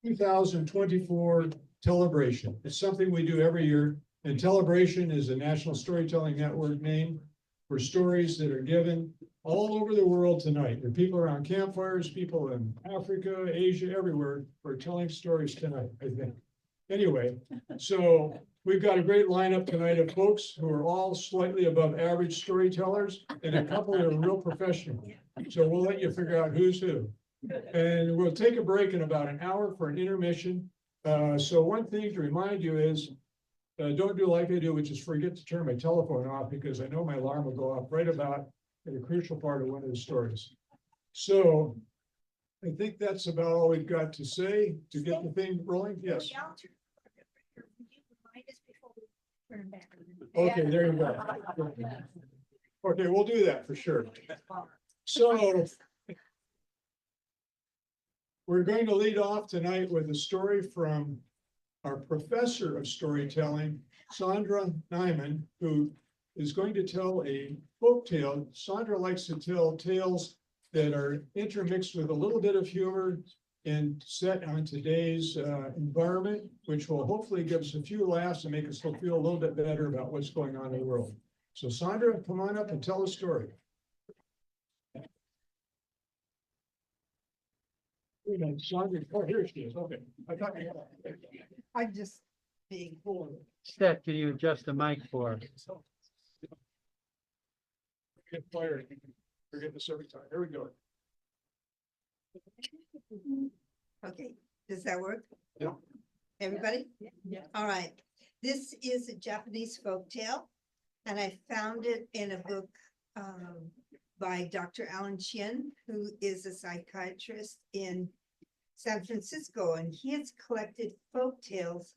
2024 Tellabration. It's something we do every year. And Tellabration is a national storytelling network name for stories that are given all over the world tonight. There are people around campfires, people in Africa, Asia, everywhere, who are telling stories tonight, I think. Anyway, so we've got a great lineup tonight of folks who are all slightly above average storytellers and a couple that are real professional. So we'll let you figure out who's who. And we'll take a break in about an hour for an intermission. So one thing to remind you is, don't do like I do, which is forget to turn my telephone off, because I know my alarm will go off right about at a crucial part of one of the stories. So I think that's about all we've got to say to get the thing rolling. Yes. Okay, there you go. Okay, we'll do that for sure. So we're going to lead off tonight with a story from our professor of storytelling, Sandra Nyman, who is going to tell a folk tale. Sandra likes to tell tales that are intermixed with a little bit of humor and set on today's environment, which will hopefully give us a few laughs and make us feel a little bit better about what's going on in the world. So Sandra, come on up and tell a story. Sandra, oh, here she is. Okay. I'm just being bored. Seth, can you adjust the mic for? Get fired. Forget this every time. Here we go. Okay, does that work? Yeah. Everybody? Yeah. All right. This is a Japanese folktale, and I found it in a book by Dr. Alan Chien, who is a psychiatrist in San Francisco, and he has collected folktales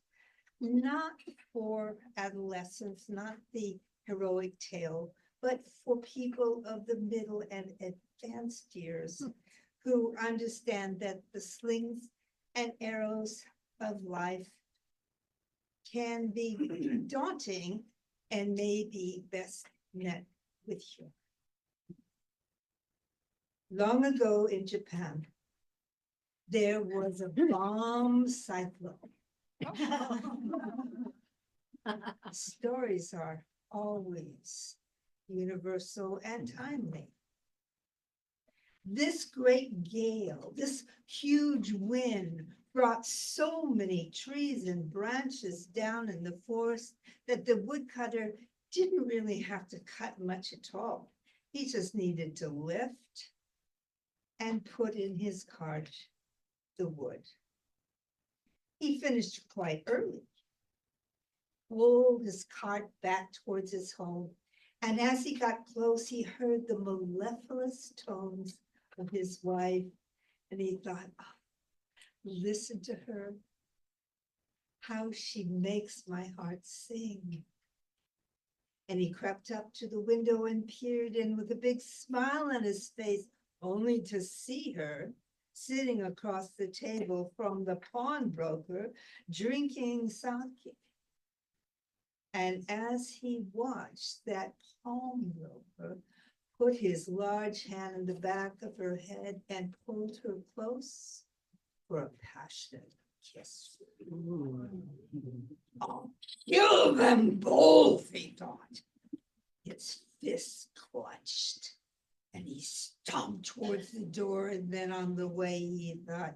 not for adolescents, not the heroic tale, but for people of the middle and advanced years who understand that the slings and arrows of life can be daunting and may be best met with humor. Long ago in Japan, there was a bomb cyclone. Stories are always universal and timely. This great gale, this huge wind brought so many trees and branches down in the forest that the woodcutter didn't really have to cut much at all. He just needed to lift and put in his cart the wood. He finished quite early, pulled his cart back towards his home, and as he got close, he heard the mellifluous tones of his wife, and he thought, oh, listen to her, how she makes my heart sing. And he crept up to the window and peered in with a big smile on his face, only to see her sitting across the table from the pawnbroker drinking sake. And as he watched that pawnbroker put his large hand in the back of her head and pulled her close for a passionate kiss. I'll kill them both, he thought. His fists clutched, and he stomped towards the door, and then on the way he thought,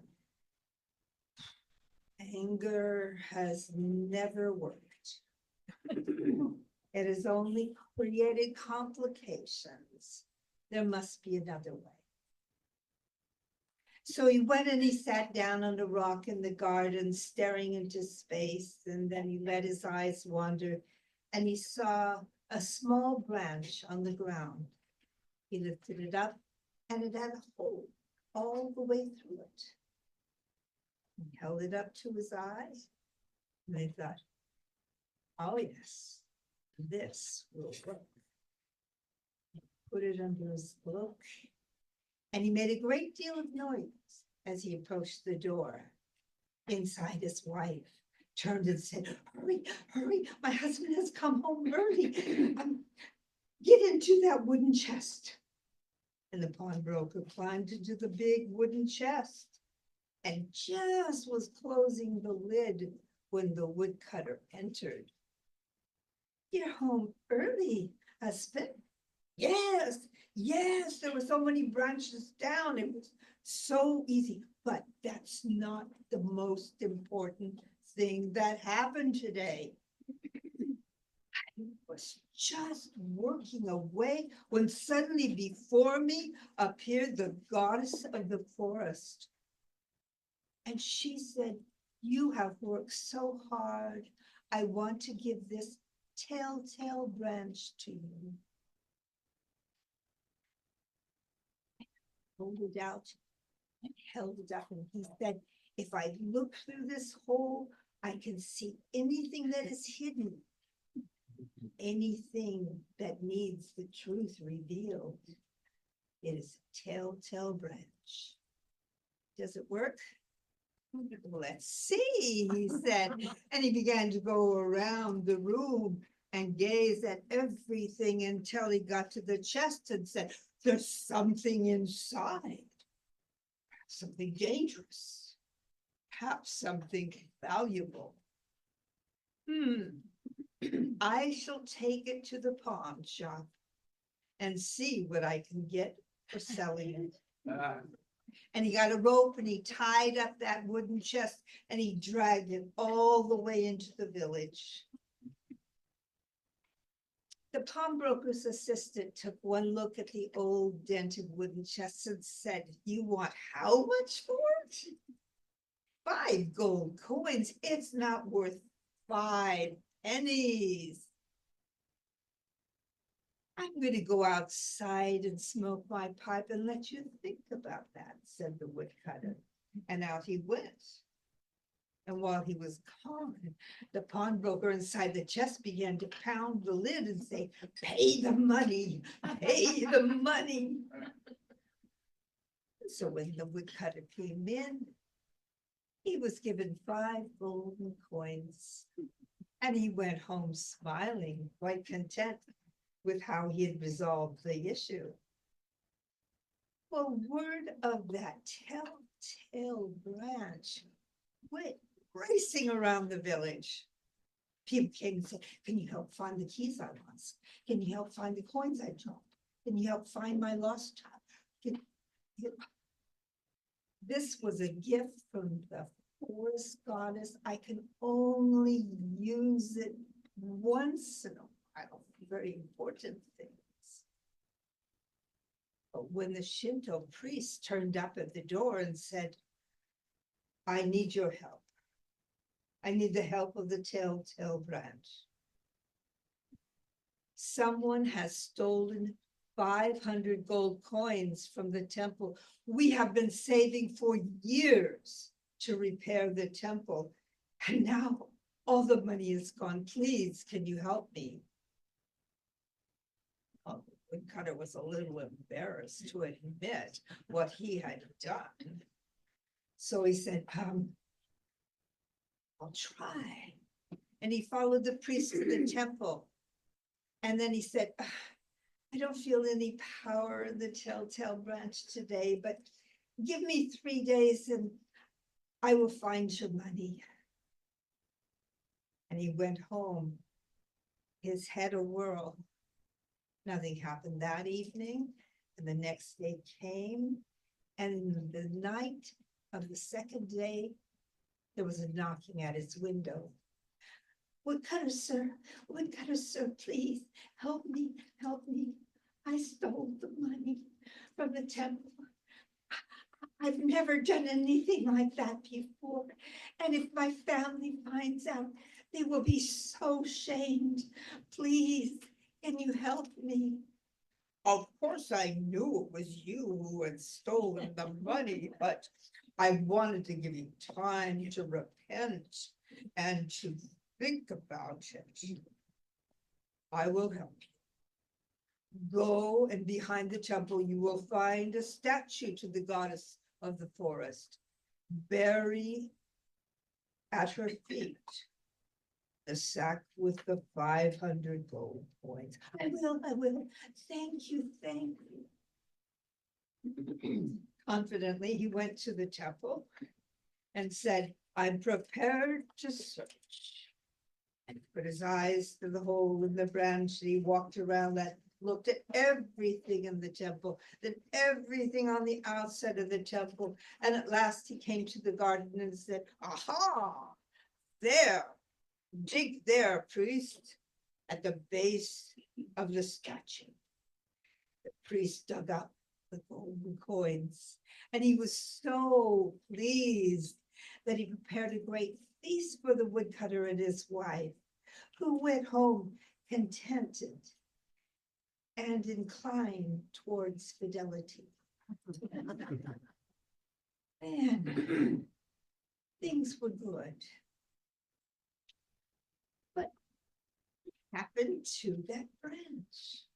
anger has never worked. It has only created complications. There must be another way. So he went and he sat down on a rock in the garden, staring into space, and then he let his eyes wander, and he saw a small branch on the ground. He lifted it up, and it had a hole all the way through it. He held it up to his eyes, and they thought, oh yes, this will work. He put it under his cloak, and he made a great deal of noise as he approached the door. Inside, his wife turned and said, hurry, hurry, my husband has come home early. Get into that wooden chest. And the pawnbroker climbed into the big wooden chest. and just was closing the lid when the woodcutter entered. "You're home early, husband." "Yes, yes, there were so many branches down. It was so easy." But that's not the most important thing that happened today. I was just working away when suddenly before me appeared the goddess of the forest. And she said, "You have worked so hard. I want to give this telltale branch to you." Hold it out and held it up, and he said, "If I look through this hole, I can see anything that is hidden, anything that needs the truth revealed. It is a telltale branch. Does it work?" "Let's see," he said, and he began to go around the room and gaze at everything until he got to the chest and said, "There's something inside, something dangerous, perhaps something valuable. I shall take it to the pawn shop and see what I can get for selling it." And he got a rope and he tied up that wooden chest and he dragged it all the way into the village. The pawnbroker's assistant took one look at the old dented wooden chest and said, "You want how much for it?" "5 gold coins. It's not worth 5 pennies." "I'm going to go outside and smoke my pipe and let you think about that," said the woodcutter. And out he went. And while he was gone, the pawnbroker inside the chest began to pound the lid and say, "Pay the money, pay the money." So when the woodcutter came in, he was given 5 golden coins. And he went home smiling, quite content with how he had resolved the issue. Well, word of that telltale branch went racing around the village. People came and said, "Can you help find the keys I lost? Can you help find the coins I dropped? Can you help find my lost child?" This was a gift from the forest goddess. I can only use it once in a while for very important things. But when the Shinto priest turned up at the door and said, "I need your help. I need the help of the telltale branch. Someone has stolen 500 gold coins from the temple. We have been saving for years to repair the temple. And now all the money is gone. Please, can you help me?" Oh, the woodcutter was a little embarrassed to admit what he had done. So he said, "I'll try." And he followed the priest to the temple. And then he said, "I don't feel any power in the telltale branch today, but give me 3 days and I will find your money." And he went home, his head awhirl. Nothing happened that evening, and the next day came, and in the night of the second day, there was a knocking at his window. Woodcutter, sir, please help me, help me. I stole the money from the temple. I've never done anything like that before. And if my family finds out, they will be so shamed. Please, can you help me?" Of course, I knew it was you who had stolen the money, but I wanted to give you time to repent and to think about it. I will help you. Go, and behind the temple you will find a statue to the goddess of the forest. Bury at her feet the sack with the 500 gold coins. I will. Thank you, thank you. Confidently, he went to the temple and said, I'm prepared to search. And put his eyes through the hole in the branch, and he walked around that, looked at everything in the temple, then everything on the outside of the temple. And at last he came to the garden and said, aha, there, dig there, priest, at the base of the statue. The priest dug up the golden coins, and he was so pleased that he prepared a great feast for the woodcutter and his wife, who went home contented and inclined towards fidelity. And things were good. But what happened to that branch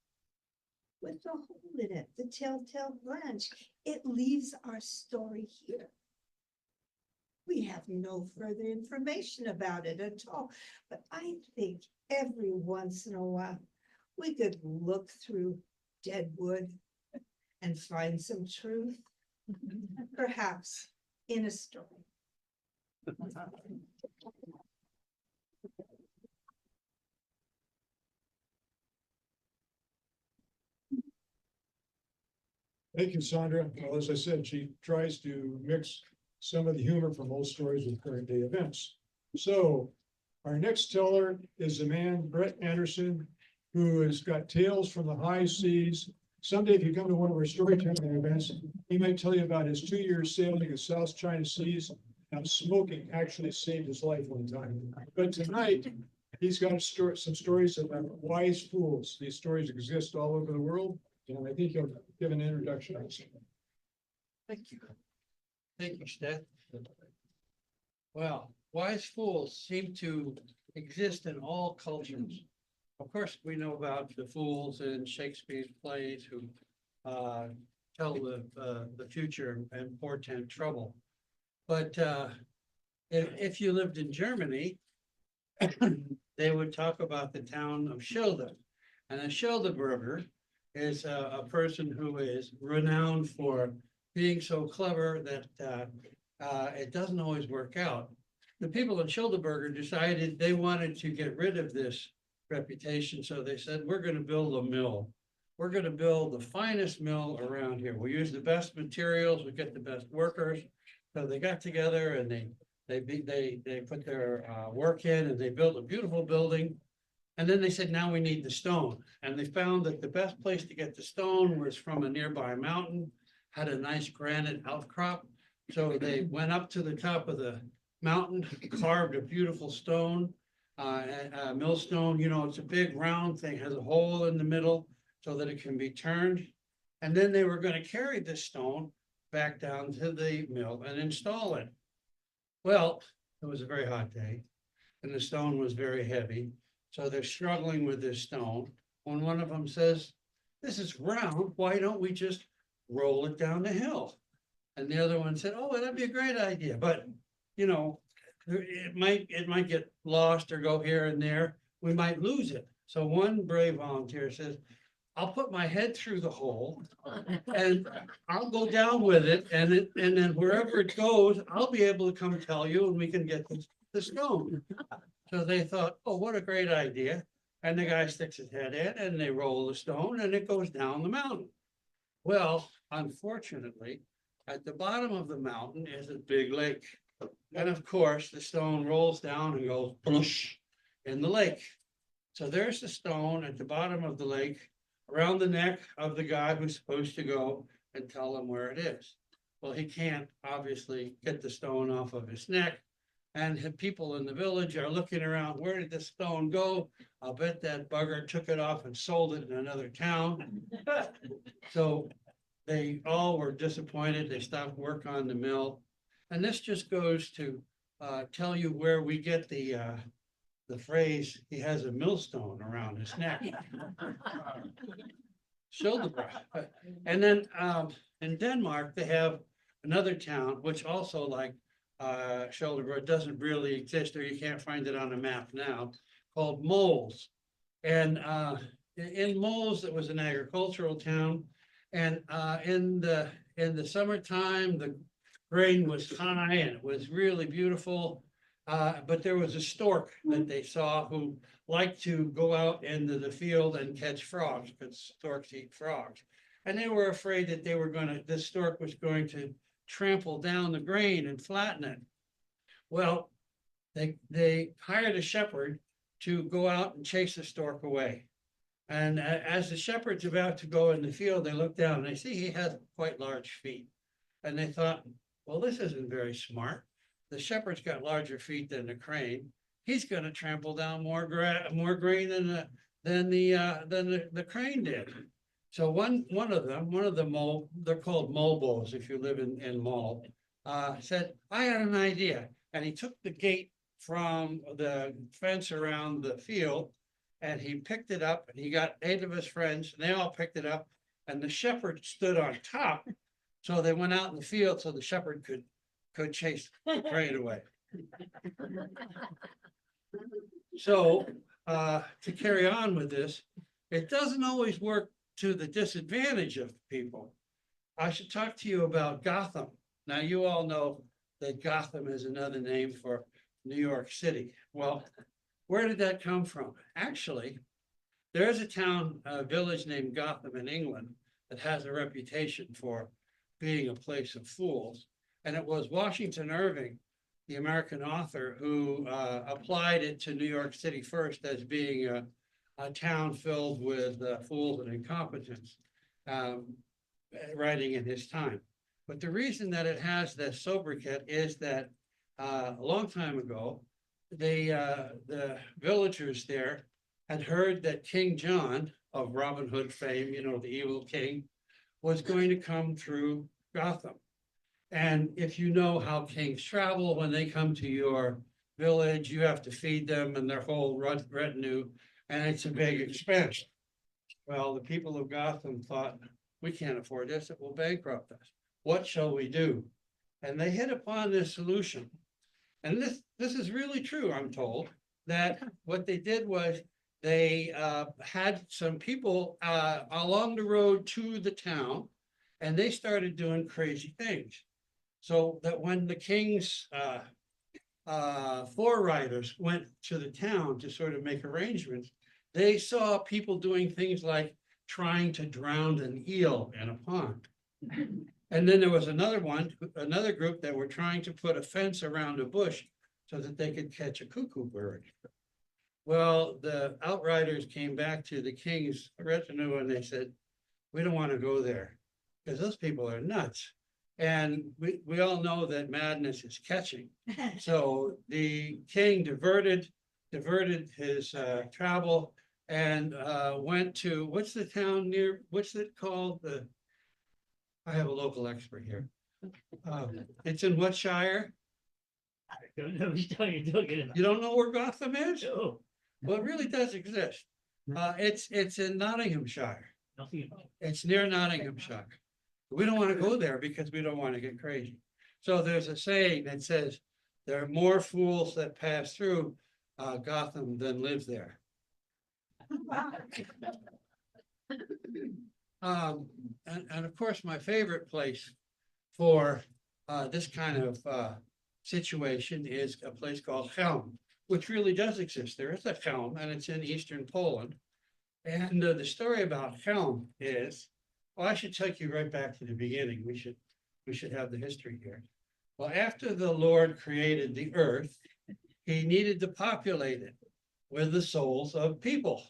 with the hole in it, the telltale branch? It leaves our story here. We have no further information about it at all, but I think every once in a while we could look through dead wood and find some truth, perhaps in a story. Thank you, Sandra. Well, as I said, she tries to mix some of the humor from old stories with current day events. So our next teller is the man, Brett Anderson, who has got tales from the high seas. Someday, if you come to one of our storytelling events, he might tell you about his 2 years sailing the South China Seas. And smoking actually saved his life one time. But tonight, he's got some stories about wise fools. These stories exist all over the world, and I think he'll give an introduction. Thank you. Thank you, Steph. Well, wise fools seem to exist in all cultures. Of course, we know about the fools in Shakespeare's plays who tell the future and portend trouble. But if you lived in Germany, they would talk about the town of Schilde. And a Schildeberger is a person who is renowned for being so clever that it doesn't always work out. The people in Schildeberger decided they wanted to get rid of this reputation, so they said, we're going to build a mill. We're going to build the finest mill around here. We use the best materials, we get the best workers. So they got together and they put their work in, and they built a beautiful building. And then they said, now we need the stone. And they found that the best place to get the stone was from a nearby mountain, had a nice granite outcrop. So they went up to the top of the mountain, carved a beautiful stone, millstone. You know, it's a big round thing, has a hole in the middle so that it can be turned. And then they were going to carry this stone back down to the mill and install it. Well, it was a very hot day and the stone was very heavy. So they're struggling with this stone when one of them says, this is round, why don't we just roll it down the hill? And the other one said, oh, that'd be a great idea. But, you know, it might get lost or go here and there. We might lose it. So one brave volunteer says, I'll put my head through the hole and I'll go down with it. And then wherever it goes, I'll be able to come tell you and we can get the stone. So they thought, oh, what a great idea. And the guy sticks his head in and they roll the stone and it goes down the mountain. Well, unfortunately, at the bottom of the mountain is a big lake. And of course, the stone rolls down and goes plush in the lake. So there's the stone at the bottom of the lake, around the neck of the guy who's supposed to go and tell them where it is. Well, he can't obviously get the stone off of his neck. And people in the village are looking around, where did the stone go? I'll bet that bugger took it off and sold it in another town. So they all were disappointed. They stopped work on the mill. And this just goes to tell you where we get the phrase, he has a millstone around his neck. Schildeberg. And then in Denmark, they have another town, which also like Schildeberg doesn't really exist, or you can't find it on a map now, called Mols. And in Mols, it was an agricultural town. And in the summertime, the grain was high and it was really beautiful. But there was a stork that they saw who liked to go out into the field and catch frogs, because storks eat frogs. And they were afraid that this stork was going to trample down the grain and flatten it. Well, they hired a shepherd to go out and chase the stork away. And as the shepherd's about to go in the field, they look down and they see he has quite large feet. And they thought, well, this isn't very smart. The shepherd's got larger feet than the crane. He's going to trample down more grain than the crane did. So one of the mole, they're called mulebos if you live in Mole, said, I had an idea. And he took the gate from the fence around the field and he picked it up and he got 8 of his friends and they all picked it up and the shepherd stood on top. So they went out in the field so the shepherd could chase the crane away. So to carry on with this, it doesn't always work to the disadvantage of people. I should talk to you about Gotham. Now, you all know that Gotham is another name for New York City. Well, where did that come from? Actually, there is a village named Gotham in England that has a reputation for being a place of fools. And it was Washington Irving, the American author, who applied it to New York City first as being a town filled with fools and incompetents, writing in his time. But the reason that it has this sobriquet is that a long time ago, the villagers there had heard that King John of Robin Hood fame, you know, the evil king, was going to come through Gotham. And if you know how kings travel, when they come to your village, you have to feed them and their whole retinue, and it's a big expense. Well, the people of Gotham thought, we can't afford this, it will bankrupt us. What shall we do? And they hit upon this solution. And this is really true, I'm told, that what they did was they had some people along the road to the town, and they started doing crazy things. So that when the king's foreriders went to the town to sort of make arrangements, they saw people doing things like trying to drown an eel in a pond. And then there was another group that were trying to put a fence around a bush so that they could catch a cuckoo bird. Well, the outriders came back to the king's retinue and they said, we don't want to go there because those people are nuts. And we all know that madness is catching. So the king diverted his travel and went to, what's the town near, what's it called? I have a local expert here. It's in what shire? I don't know which town you're talking about. You don't know where Gotham is? No, Well, it really does exist. It's in Nottinghamshire. nothing about it. It's near Nottinghamshire. We don't want to go there because we don't want to get crazy. So there's a saying that says there are more fools that pass through Gotham than live there. And of course, my favorite place for this kind of situation is a place called Chelm, which really does exist. There is a Chelm, and it's in eastern Poland. And the story about Chelm is, well, I should take you right back to the beginning. We should have the history here. Well, after the Lord created the earth, he needed to populate it with the souls of people.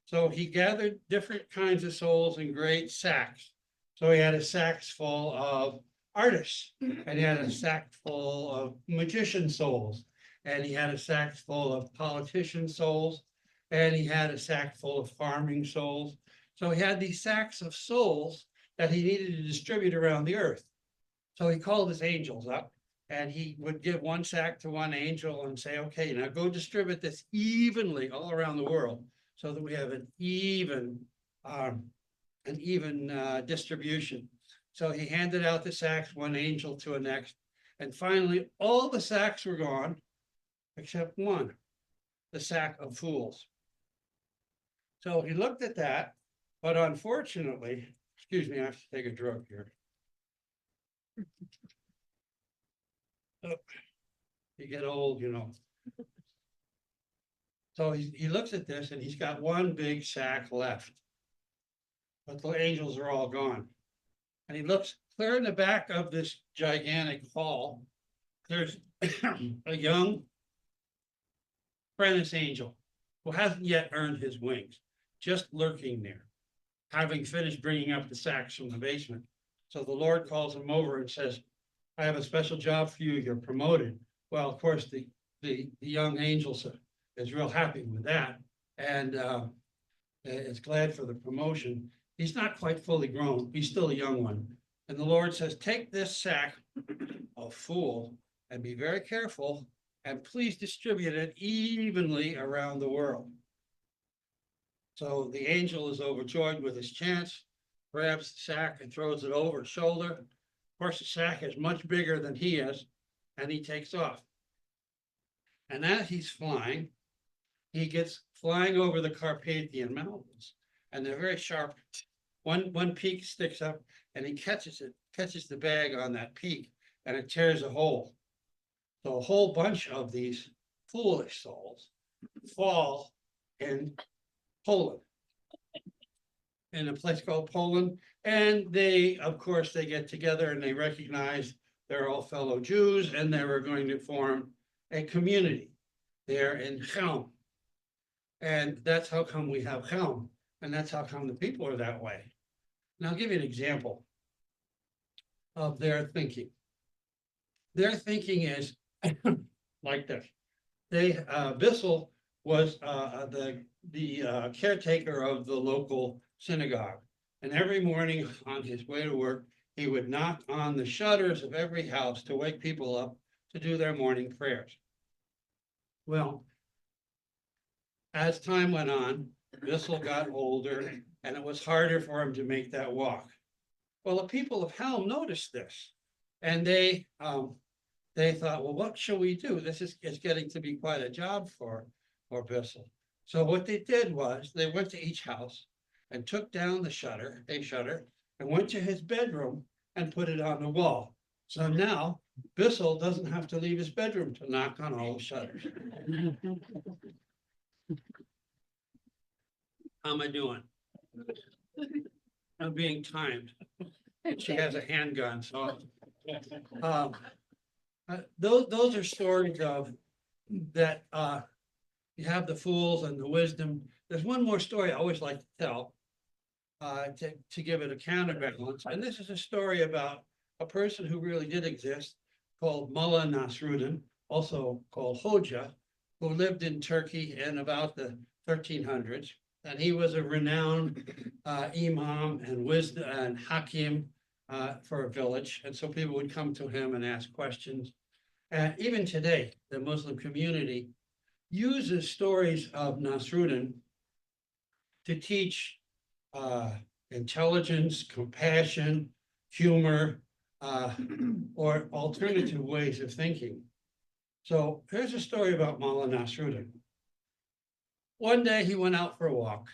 So he gathered different kinds of souls in great sacks. So he had a sack full of artists, and he had a sack full of magician souls, and he had a sack full of politician souls, and he had a sack full of farming souls. So he had these sacks of souls that he needed to distribute around the earth. So he called his angels up, and he would give one sack to one angel and say, okay, now go distribute this evenly all around the world so that we have an even distribution. So he handed out the sacks, one angel to a next, and finally all the sacks were gone except one, the sack of fools. So he looked at that, but unfortunately, excuse me, I have to take a drug here. You get old, you know. So he looks at this and he's got one big sack left. But the angels are all gone. And he looks clear in the back of this gigantic hall. There's a young apprentice angel who hasn't yet earned his wings, just lurking there, having finished bringing up the sacks from the basement. So the Lord calls him over and says, I have a special job for you. You're promoted. Well, of course, the young angel is real happy with that and is glad for the promotion. He's not quite fully grown. He's still a young one. And the Lord says, take this sack of fool and be very careful and please distribute it evenly around the world. So the angel is overjoyed with his chance, grabs the sack and throws it over his shoulder. Of course, the sack is much bigger than he is, and he takes off. And as he's flying, he gets flying over the Carpathian Mountains, and they're very sharp. One peak sticks up, and he catches the bag on that peak, and it tears a hole. So a whole bunch of these foolish souls fall in Poland, in a place called Poland. And they, of course, they get together and they recognize they're all fellow Jews and they were going to form a community there in Chelm. And that's how come we have Chelm. And that's how come the people are that way. And I'll give you an example of their thinking. Their thinking is like this. Bissell was the caretaker of the local synagogue. And every morning on his way to work, he would knock on the shutters of every house to wake people up to do their morning prayers. Well, as time went on, Bissell got older and it was harder for him to make that walk. Well, the people of Helm noticed this and they thought, well, what shall we do? This is getting to be quite a job for Bissell. So what they did was they went to each house and took down a shutter, and went to his bedroom and put it on the wall. So now Bissell doesn't have to leave his bedroom to knock on all the shutters. How am I doing? I'm being timed. She has a handgun, so. Those are stories of that you have the fools and the wisdom. There's one more story I always like to tell to give it a counterbalance. And this is a story about a person who really did exist called Mullah Nasruddin, also called Hoja, who lived in Turkey in about the 1300s. And he was a renowned imam and wisdom and hakim for a village. And so people would come to him and ask questions. And even today, the Muslim community uses stories of Nasruddin to teach intelligence, compassion, humor, or alternative ways of thinking. So here's a story about Mullah Nasruddin. One day he went out for a walk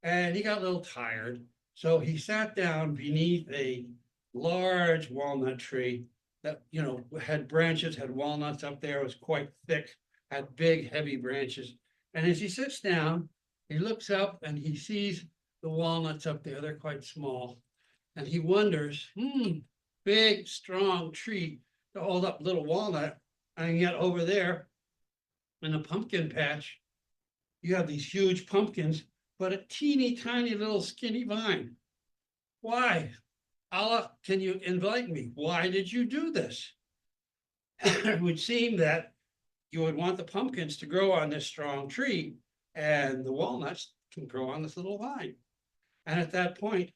and he got a little tired. So he sat down beneath a large walnut tree that, you know, had branches, had walnuts up there, it was quite thick, had big, heavy branches. And as he sits down, he looks up and he sees the walnuts up there, they're quite small. And he wonders, big, strong tree to hold up little walnut. And yet over there in the pumpkin patch, you have these huge pumpkins, but a teeny tiny little skinny vine. Why? Allah, can you enlighten me? Why did you do this? It would seem that you would want the pumpkins to grow on this strong tree and the walnuts can grow on this little vine. And at that point,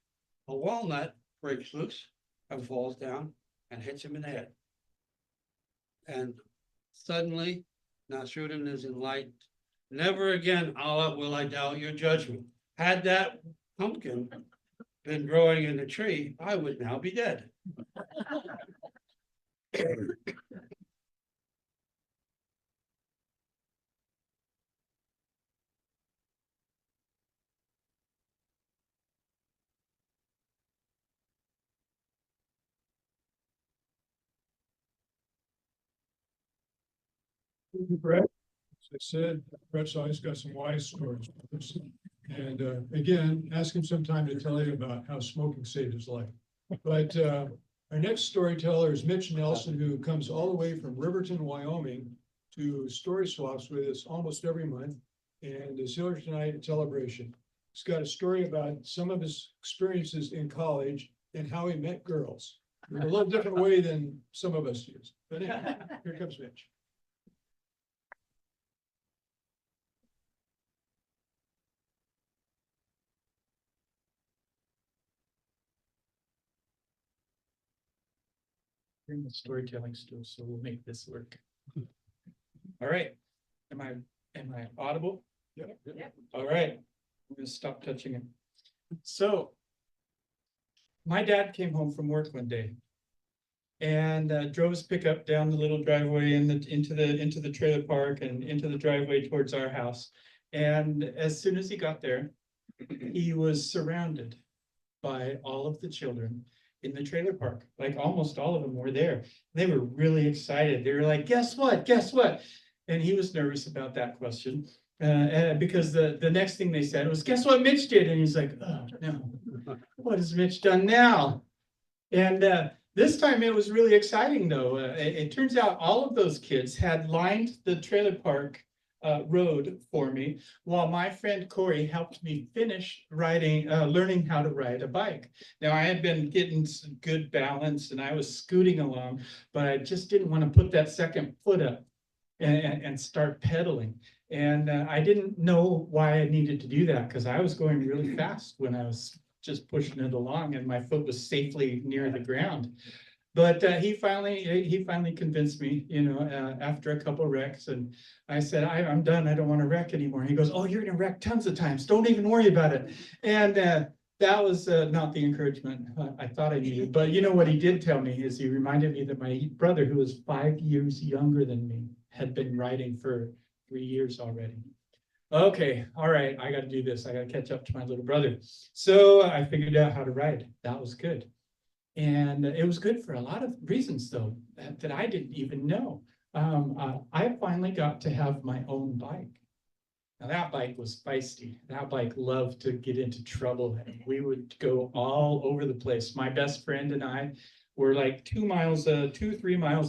a walnut breaks loose and falls down and hits him in the head. And suddenly, Nasruddin is enlightened. Never again, Allah, will I doubt your judgment. Had that pumpkin been growing in the tree, I would now be dead. Brett, as I said, Brett's always got some wise stories. And again, ask him sometime to tell you about how smoking saved his life. But our next storyteller is Mitch Nelson, who comes all the way from Riverton, Wyoming to Story Swaps with us almost every month and is here tonight at Tellabration. He's got a story about some of his experiences in college and how he met girls in a little different way than some of us use. But anyway, here comes Mitch. Bring the storytelling skills, so we'll make this work. All right, am I audible? Yep. All right, I'm gonna stop touching it. So. My dad came home from work one day. And drove his pickup down the little driveway into the trailer park and into the driveway towards our house. And as soon as he got there, he was surrounded by all of the children in the trailer park. Like almost all of them were there. They were really excited. They were like, guess what? Guess what? And he was nervous about that question. Because the next thing they said was, guess what Mitch did? And he's like, oh no, what has Mitch done now? And this time it was really exciting though. It turns out all of those kids had lined the trailer park road for me, while my friend Corey helped me finish learning how to ride a bike. Now I had been getting some good balance and I was scooting along, but I just didn't want to put that second foot up and start pedaling. And I didn't know why I needed to do that because I was going really fast when I was just pushing it along and my foot was safely near the ground. But he finally convinced me, after a couple of wrecks, and I said, I'm done. I don't want to wreck anymore. He goes, oh, you're gonna wreck tons of times. Don't even worry about it. And that was not the encouragement I thought I needed. But you know what he did tell me is he reminded me that my brother, who was 5 years younger than me, had been riding for 3 years already. Okay, all right, I got to do this. I got to catch up to my little brother. So I figured out how to ride. That was good. And it was good for a lot of reasons, though, that I didn't even know. I finally got to have my own bike. Now, that bike was feisty. That bike loved to get into trouble. We would go all over the place. My best friend and I were like 3 miles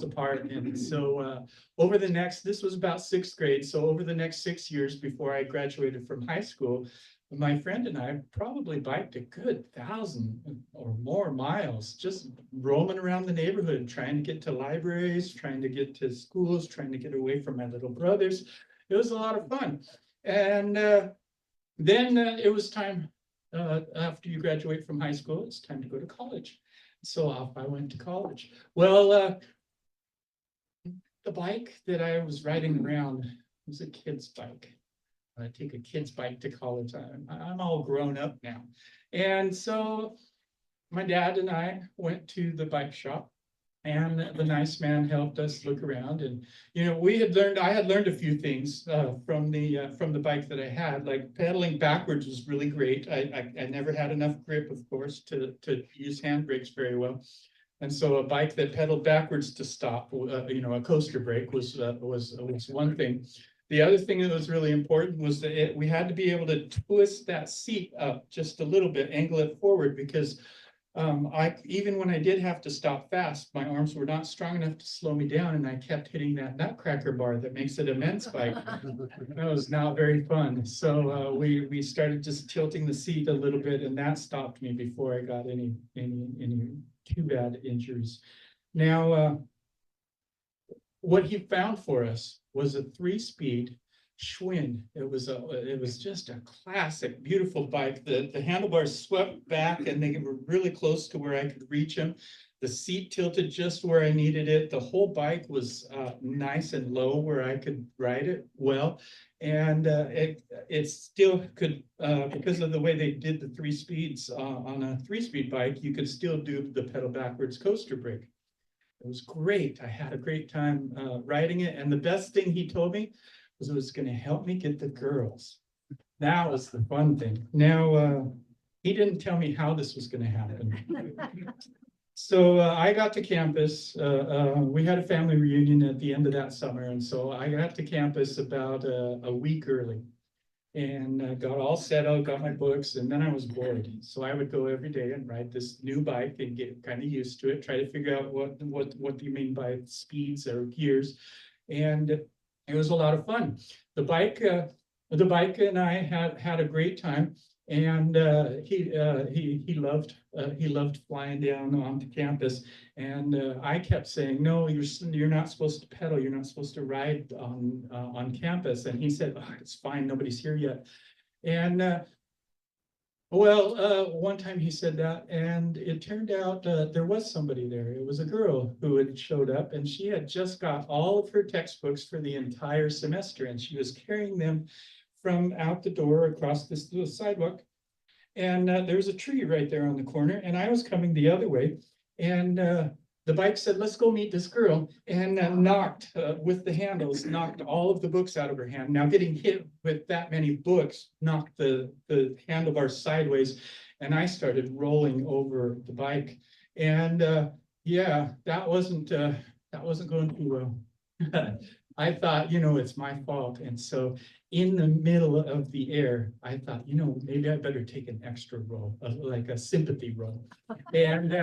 apart. And so this was about 6th grade. So over the next 6 years before I graduated from high school, my friend and I probably biked a good 1,000 or more miles, just roaming around the neighborhood, trying to get to libraries, trying to get to schools, trying to get away from my little brothers. It was a lot of fun. And then it was time, after you graduate from high school, it's time to go to college. So off I went to college. Well, the bike that I was riding around was a kid's bike. I take a kid's bike to college. I'm all grown up now. And so my dad and I went to the bike shop and the nice man helped us look around. And, I had learned a few things from the bike that I had, like pedaling backwards was really great. I never had enough grip, of course, to use handbrakes very well. And so a bike that pedaled backwards to stop, a coaster brake was one thing. The other thing that was really important was that we had to be able to twist that seat up just a little bit, angle it forward, because even when I did have to stop fast, my arms were not strong enough to slow me down, and I kept hitting that nutcracker bar that makes it a men's bike. That was not very fun. So we started just tilting the seat a little bit, and that stopped me before I got any too bad injuries. Now, what he found for us was a 3-speed Schwinn. It was just a classic, beautiful bike. The handlebars swept back and they were really close to where I could reach them. The seat tilted just where I needed it. The whole bike was nice and low where I could ride it well. And it still could, because of the way they did the 3 speeds on a 3-speed bike, you could still do the pedal backwards coaster brake. It was great. I had a great time riding it. And the best thing he told me was it was going to help me get the girls. That was the fun thing. Now, he didn't tell me how this was going to happen. So I got to campus, we had a family reunion at the end of that summer, and so I got to campus about a week early. And got all set out, got my books, and then I was bored. So I would go every day and ride this new bike and get kind of used to it, try to figure out what do you mean by speeds or gears. And it was a lot of fun. The bike and I had a great time. And he loved flying down onto campus, and I kept saying, "No, you're not supposed to pedal. You're not supposed to ride on campus." And he said, "Oh, it's fine. Nobody's here yet." And one time he said that, and it turned out there was somebody there. It was a girl who had showed up, and she had just got all of her textbooks for the entire semester, and she was carrying them from out the door across this little sidewalk. And there was a tree right there on the corner, and I was coming the other way. And the bike said, "Let's go meet this girl," and knocked with the handles, knocked all of the books out of her hand. Now, getting hit with that many books knocked the handlebars sideways, and I started rolling over the bike. And yeah, that wasn't going too well. I thought, it's my fault. And so in the middle of the air, I thought, maybe I better take an extra roll, like a sympathy roll. And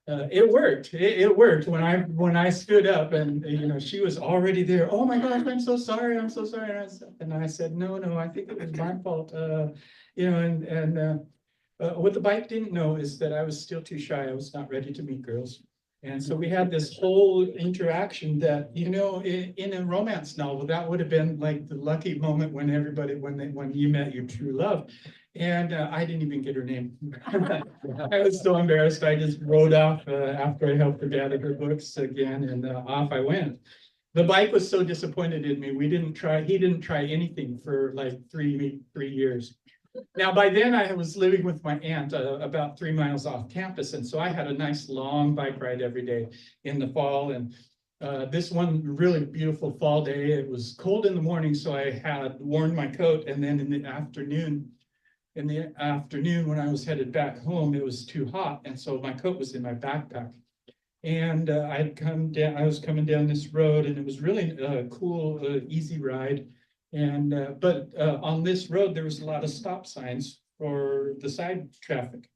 it worked. It worked when I stood up, and she was already there. "Oh my gosh, I'm so sorry. I'm so sorry." And I said, "No, I think it was my fault." What the bike didn't know is that I was still too shy. I was not ready to meet girls. And so we had this whole interaction that, in a romance novel, that would have been like the lucky moment when when you met your true love. And I didn't even get her name. I was so embarrassed. I just rode off after I helped her gather her books again, and off I went. The bike was so disappointed in me. He didn't try anything for like three years. Now, by then I was living with my aunt about 3 miles off campus. And so I had a nice long bike ride every day in the fall. And this one really beautiful fall day, it was cold in the morning, so I had worn my coat. And then in the afternoon when I was headed back home, it was too hot. And so my coat was in my backpack. And I was coming down this road, and it was really a cool, easy ride. And but on this road, there was a lot of stop signs for the side traffic.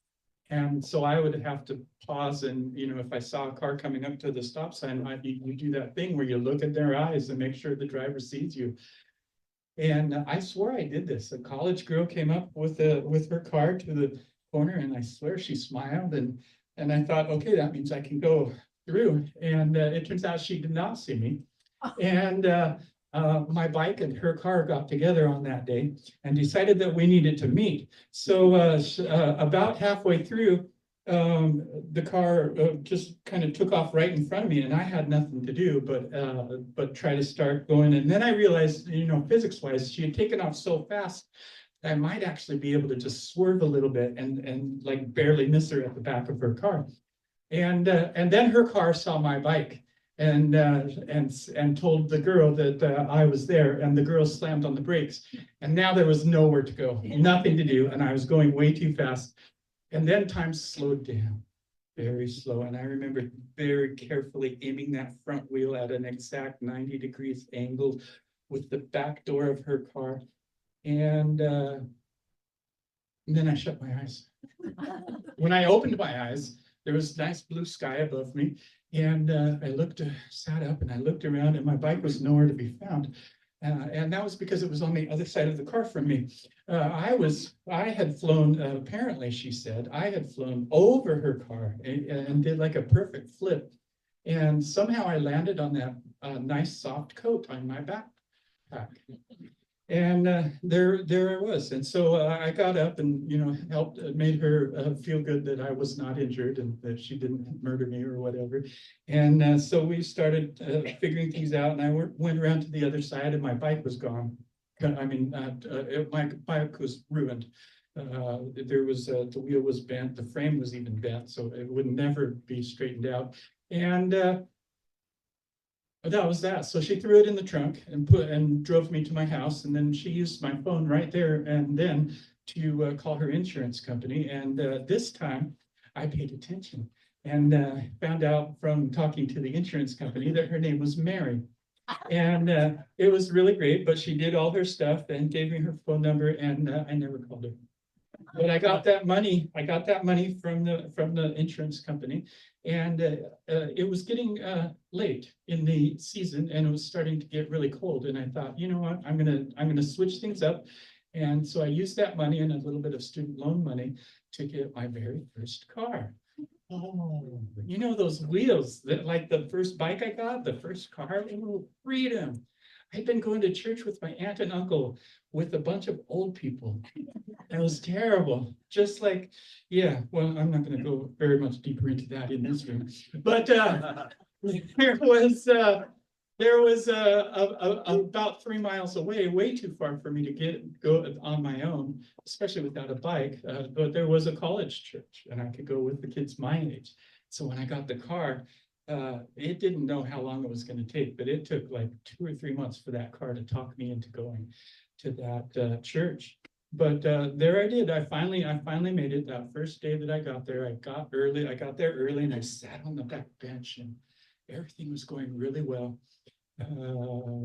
And so I would have to pause, and if I saw a car coming up to the stop sign, you do that thing where you look at their eyes and make sure the driver sees you. And I swore I did this. A college girl came up with her car to the corner, and I swear she smiled, and I thought, okay, that means I can go through. And it turns out she did not see me. And my bike and her car got together on that day and decided that we needed to meet. So about halfway through, the car just kind of took off right in front of me, and I had nothing to do but try to start going. And then I realized, physics-wise, she had taken off so fast, I might actually be able to just swerve a little bit and like barely miss her at the back of her car. And then her car saw my bike and told the girl that I was there, and the girl slammed on the brakes. And now there was nowhere to go, nothing to do, and I was going way too fast. And then time slowed down, very slow. And I remember very carefully aiming that front wheel at an exact 90 degrees angle with the back door of her car. And then I shut my eyes. When I opened my eyes, there was nice blue sky above me. And I sat up and I looked around, and my bike was nowhere to be found. And that was because it was on the other side of the car from me. I had flown, apparently she said, I had flown over her car and did like a perfect flip. And somehow I landed on that nice soft coat on my backpack. And there I was. And so I got up and, helped, made her feel good that I was not injured and that she didn't murder me or whatever. And so we started figuring things out, and I went around to the other side, and my bike was gone. I mean, my bike was ruined. The wheel was bent, the frame was even bent, so it would never be straightened out. And that was that. So she threw it in the trunk and drove me to my house, and then she used my phone right there and then to call her insurance company. And this time I paid attention, And found out from talking to the insurance company that her name was Mary. And it was really great, but she did all her stuff and gave me her phone number, and I never called her. But I got that money from the insurance company. And it was getting late in the season, and it was starting to get really cold. And I thought, you know what, I'm gonna switch things up. And so I used that money and a little bit of student loan money to get my very first car. Oh, you know those wheels that, like the first bike I got, the first car, oh, freedom. I'd been going to church with my aunt and uncle with a bunch of old people. It was terrible. Just like, yeah, well, I'm not gonna go very much deeper into that in this room. But there was about 3 miles away, way too far for me to go on my own, especially without a bike. But there was a college church, and I could go with the kids my age. So when I got the car, it didn't know how long it was going to take, but it took like 2 or 3 months for that car to talk me into going to that church. But there I did. I finally made it. That first day that I got there, I got there early, and I sat on the back bench, and everything was going really well.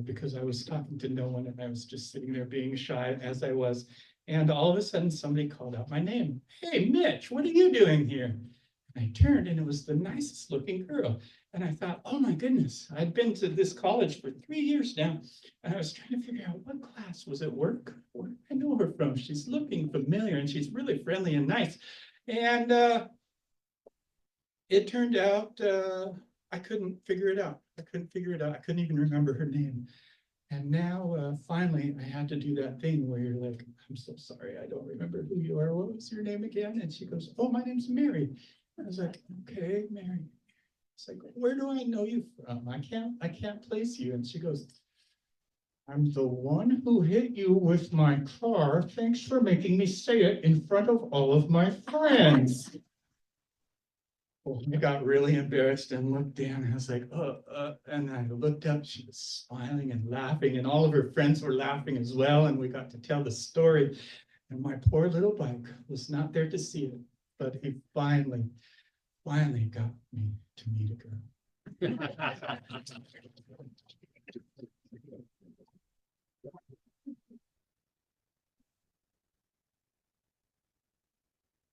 Because I was talking to no one, and I was just sitting there being shy as I was. And all of a sudden somebody called out my name. Hey, Mitch, what are you doing here? And I turned, and it was the nicest looking girl. And I thought, oh my goodness, I'd been to this college for 3 years now. And I was trying to figure out what class was at work. Where did I know her from? She's looking familiar, and she's really friendly and nice. And it turned out I couldn't figure it out. I couldn't even remember her name. And now, finally, I had to do that thing where you're like, I'm so sorry, I don't remember who you are. What was your name again? And she goes, oh, my name's Mary. I was like, okay, Mary. It's like, where do I know you from? I can't place you. And she goes, I'm the one who hit you with my car. Thanks for making me say it in front of all of my friends. Well, I got really embarrassed and looked down, and I was like, and I looked up, she was smiling and laughing, and all of her friends were laughing as well, and we got to tell the story. And my poor little bike was not there to see it, but he finally got me to meet a girl.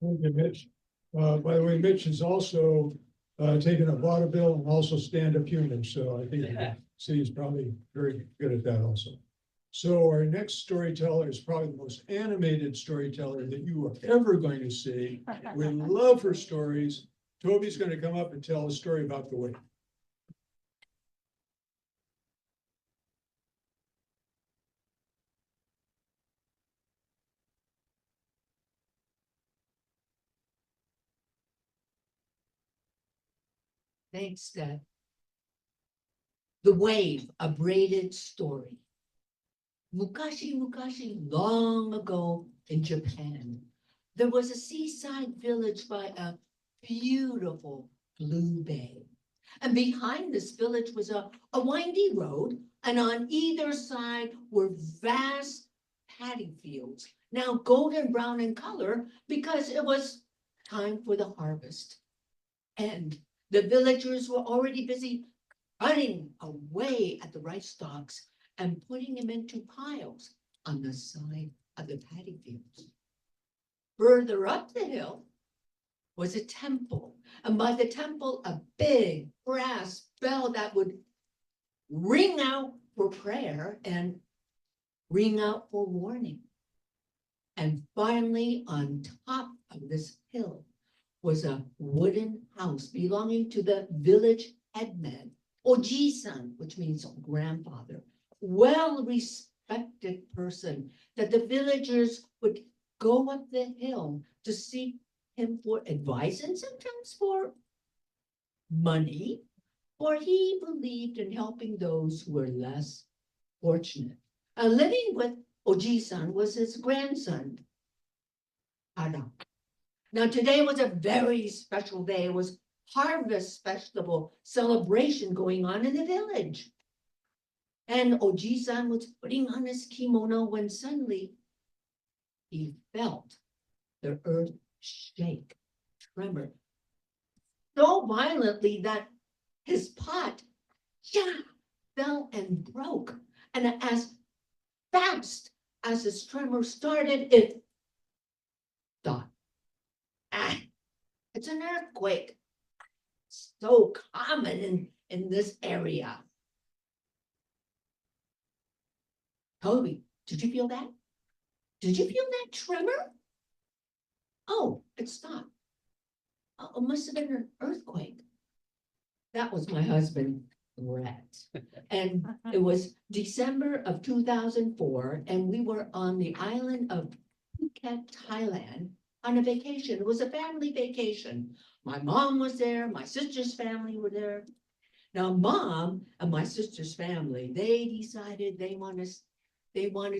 Thank you, Mitch. By the way, Mitch is also taken a vaudeville and also stand-up humor, so I think you can see he's probably very good at that also. So our next storyteller is probably the most animated storyteller that you are ever going to see. We love her stories. Toby's going to come up and tell a story about the wake. Thanks, Dad. The Wave, a braided story. Mukashi, long ago in Japan, there was a seaside village by a beautiful blue bay. And behind this village was a windy road, and on either side were vast paddy fields, now golden brown in color because it was time for the harvest. And the villagers were already busy cutting away at the rice stalks and putting them into piles on the side of the paddy fields. Further up the hill was a temple, and by the temple, a big brass bell that would ring out for prayer and ring out for warning. And finally, on top of this hill was a wooden house belonging to the village headman, Oji-san, which means grandfather, well-respected person that the villagers would go up the hill to seek him for advice and sometimes for money, for he believed in helping those who were less fortunate. Living with Oji-san was his grandson, Hara. Now today was a very special day. It was harvest festival celebration going on in the village. And Oji-san was putting on his kimono when suddenly he felt the earth shake, tremor. so violently that his pot, yeah, fell and broke. And as fast as his tremor started, it stopped. Ah, it's an earthquake. So common in this area. Toby, did you feel that? Did you feel that tremor? Oh, it stopped. Oh, it must have been an earthquake. That was my husband, Brett. And it was December of 2004, and we were on the island of Phuket, Thailand, on a vacation. It was a family vacation. My mom was there, my sister's family were there. Now, mom and my sister's family, they decided they wanted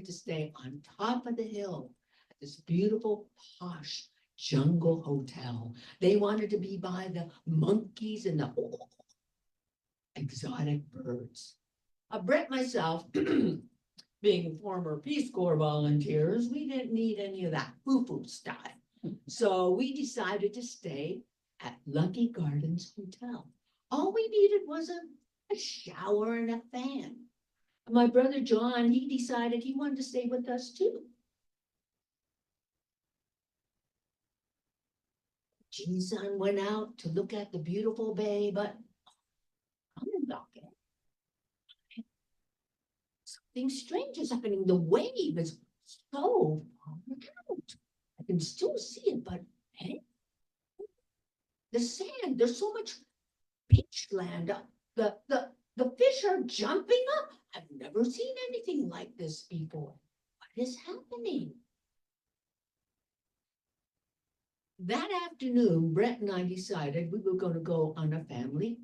to stay on top of the hill at this beautiful posh jungle hotel. They wanted to be by the monkeys and the exotic birds. Brett, myself, being former Peace Corps volunteers, we didn't need any of that foo-foo stuff. So we decided to stay at Lucky Gardens Hotel. All we needed was a shower and a fan. My brother John, he decided he wanted to stay with us too. Jin-san went out to look at the beautiful bay, but I'm not getting something strange is happening. The wave is so far out. I can still see it, but hey, the sand, there's so much beach land. The fish are jumping up. I've never seen anything like this before. What is happening? That afternoon, Brett and I decided we were going to go on a family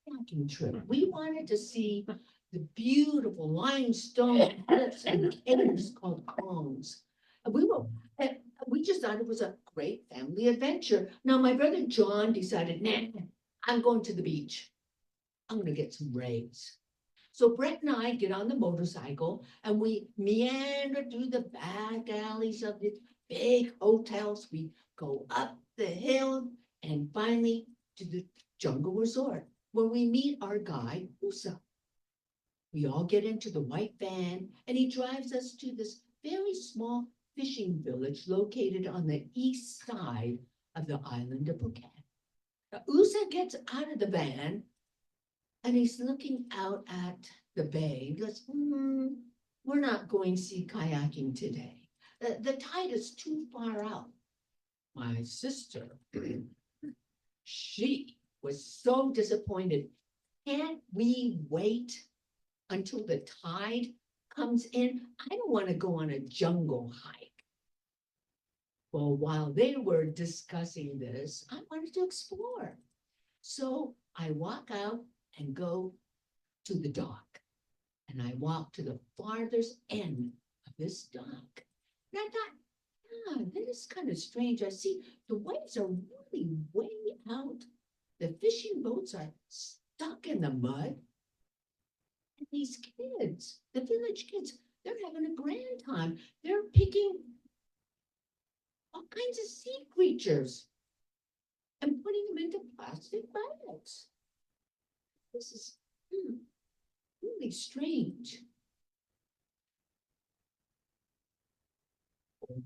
kayaking trip. We wanted to see the beautiful limestone cliffs and caves called cones. And we just thought it was a great family adventure. Now, my brother John decided, nah, I'm going to the beach. I'm going to get some rays. So Brett and I get on the motorcycle and we meander through the back alleys of the big hotels. We go up the hill and finally to the jungle resort where we meet our guide, Usa. We all get into the white van and he drives us to this very small fishing village located on the east side of the island of Phuket. Now, Usa gets out of the van and he's looking out at the bay. He goes, we're not going to see kayaking today. The tide is too far out. My sister, she was so disappointed. Can't we wait until the tide comes in? I don't want to go on a jungle hike. Well, while they were discussing this, I wanted to explore. So I walk out and go to the dock. And I walk to the farthest end of this dock. And I thought, this is kind of strange. I see the waves are really way out. The fishing boats are stuck in the mud. And these kids, the village kids, they're having a grand time. They're picking all kinds of sea creatures and putting them into plastic bags. This is really strange.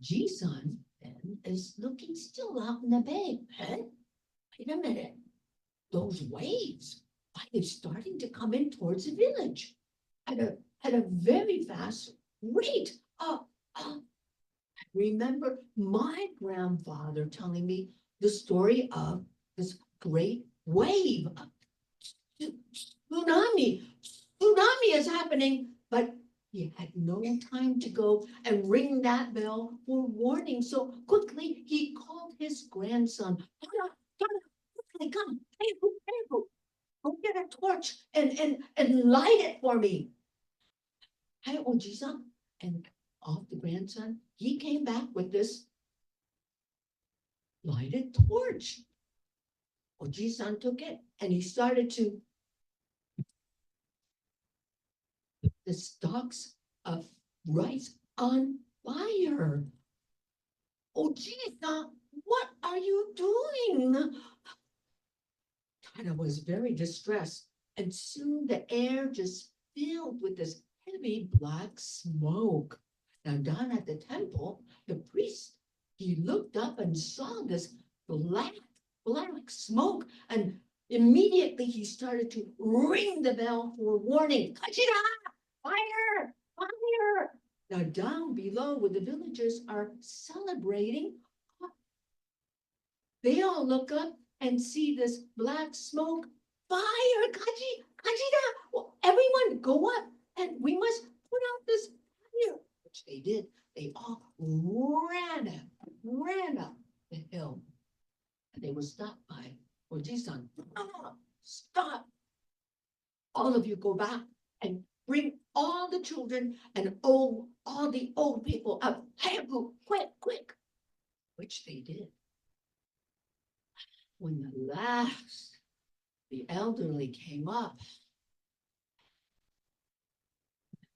Ji-san then is looking still out in the bay. Huh? Wait a minute. Those waves, why they're starting to come in towards the village at a very fast rate. I remember my grandfather telling me the story of this great wave. Tsunami is happening, but he had no time to go and ring that bell for warning. So quickly he called his grandson. Quickly come, hey, go get a torch and light it for me. Hey, Oji-san, and off the grandson, he came back with this lighted torch. Oji-san took it and he started to the stalks of rice on fire. Oji-san, what are you doing? And I was very distressed, and soon the air just filled with this heavy black smoke. Now down at the temple, the priest, he looked up and saw this black smoke, and immediately he started to ring the bell for warning. Kachira! Fire! Fire! Now down below where the villagers are celebrating, they all look up and see this black smoke. Fire! Kachira! Well, everyone go up and we must put out this fire, which they did. They all ran up the hill. And they were stopped by Oji-san. Stop! All of you go back and bring all the children and all the old people up. Hayaku, quick! Which they did. When the elderly came up,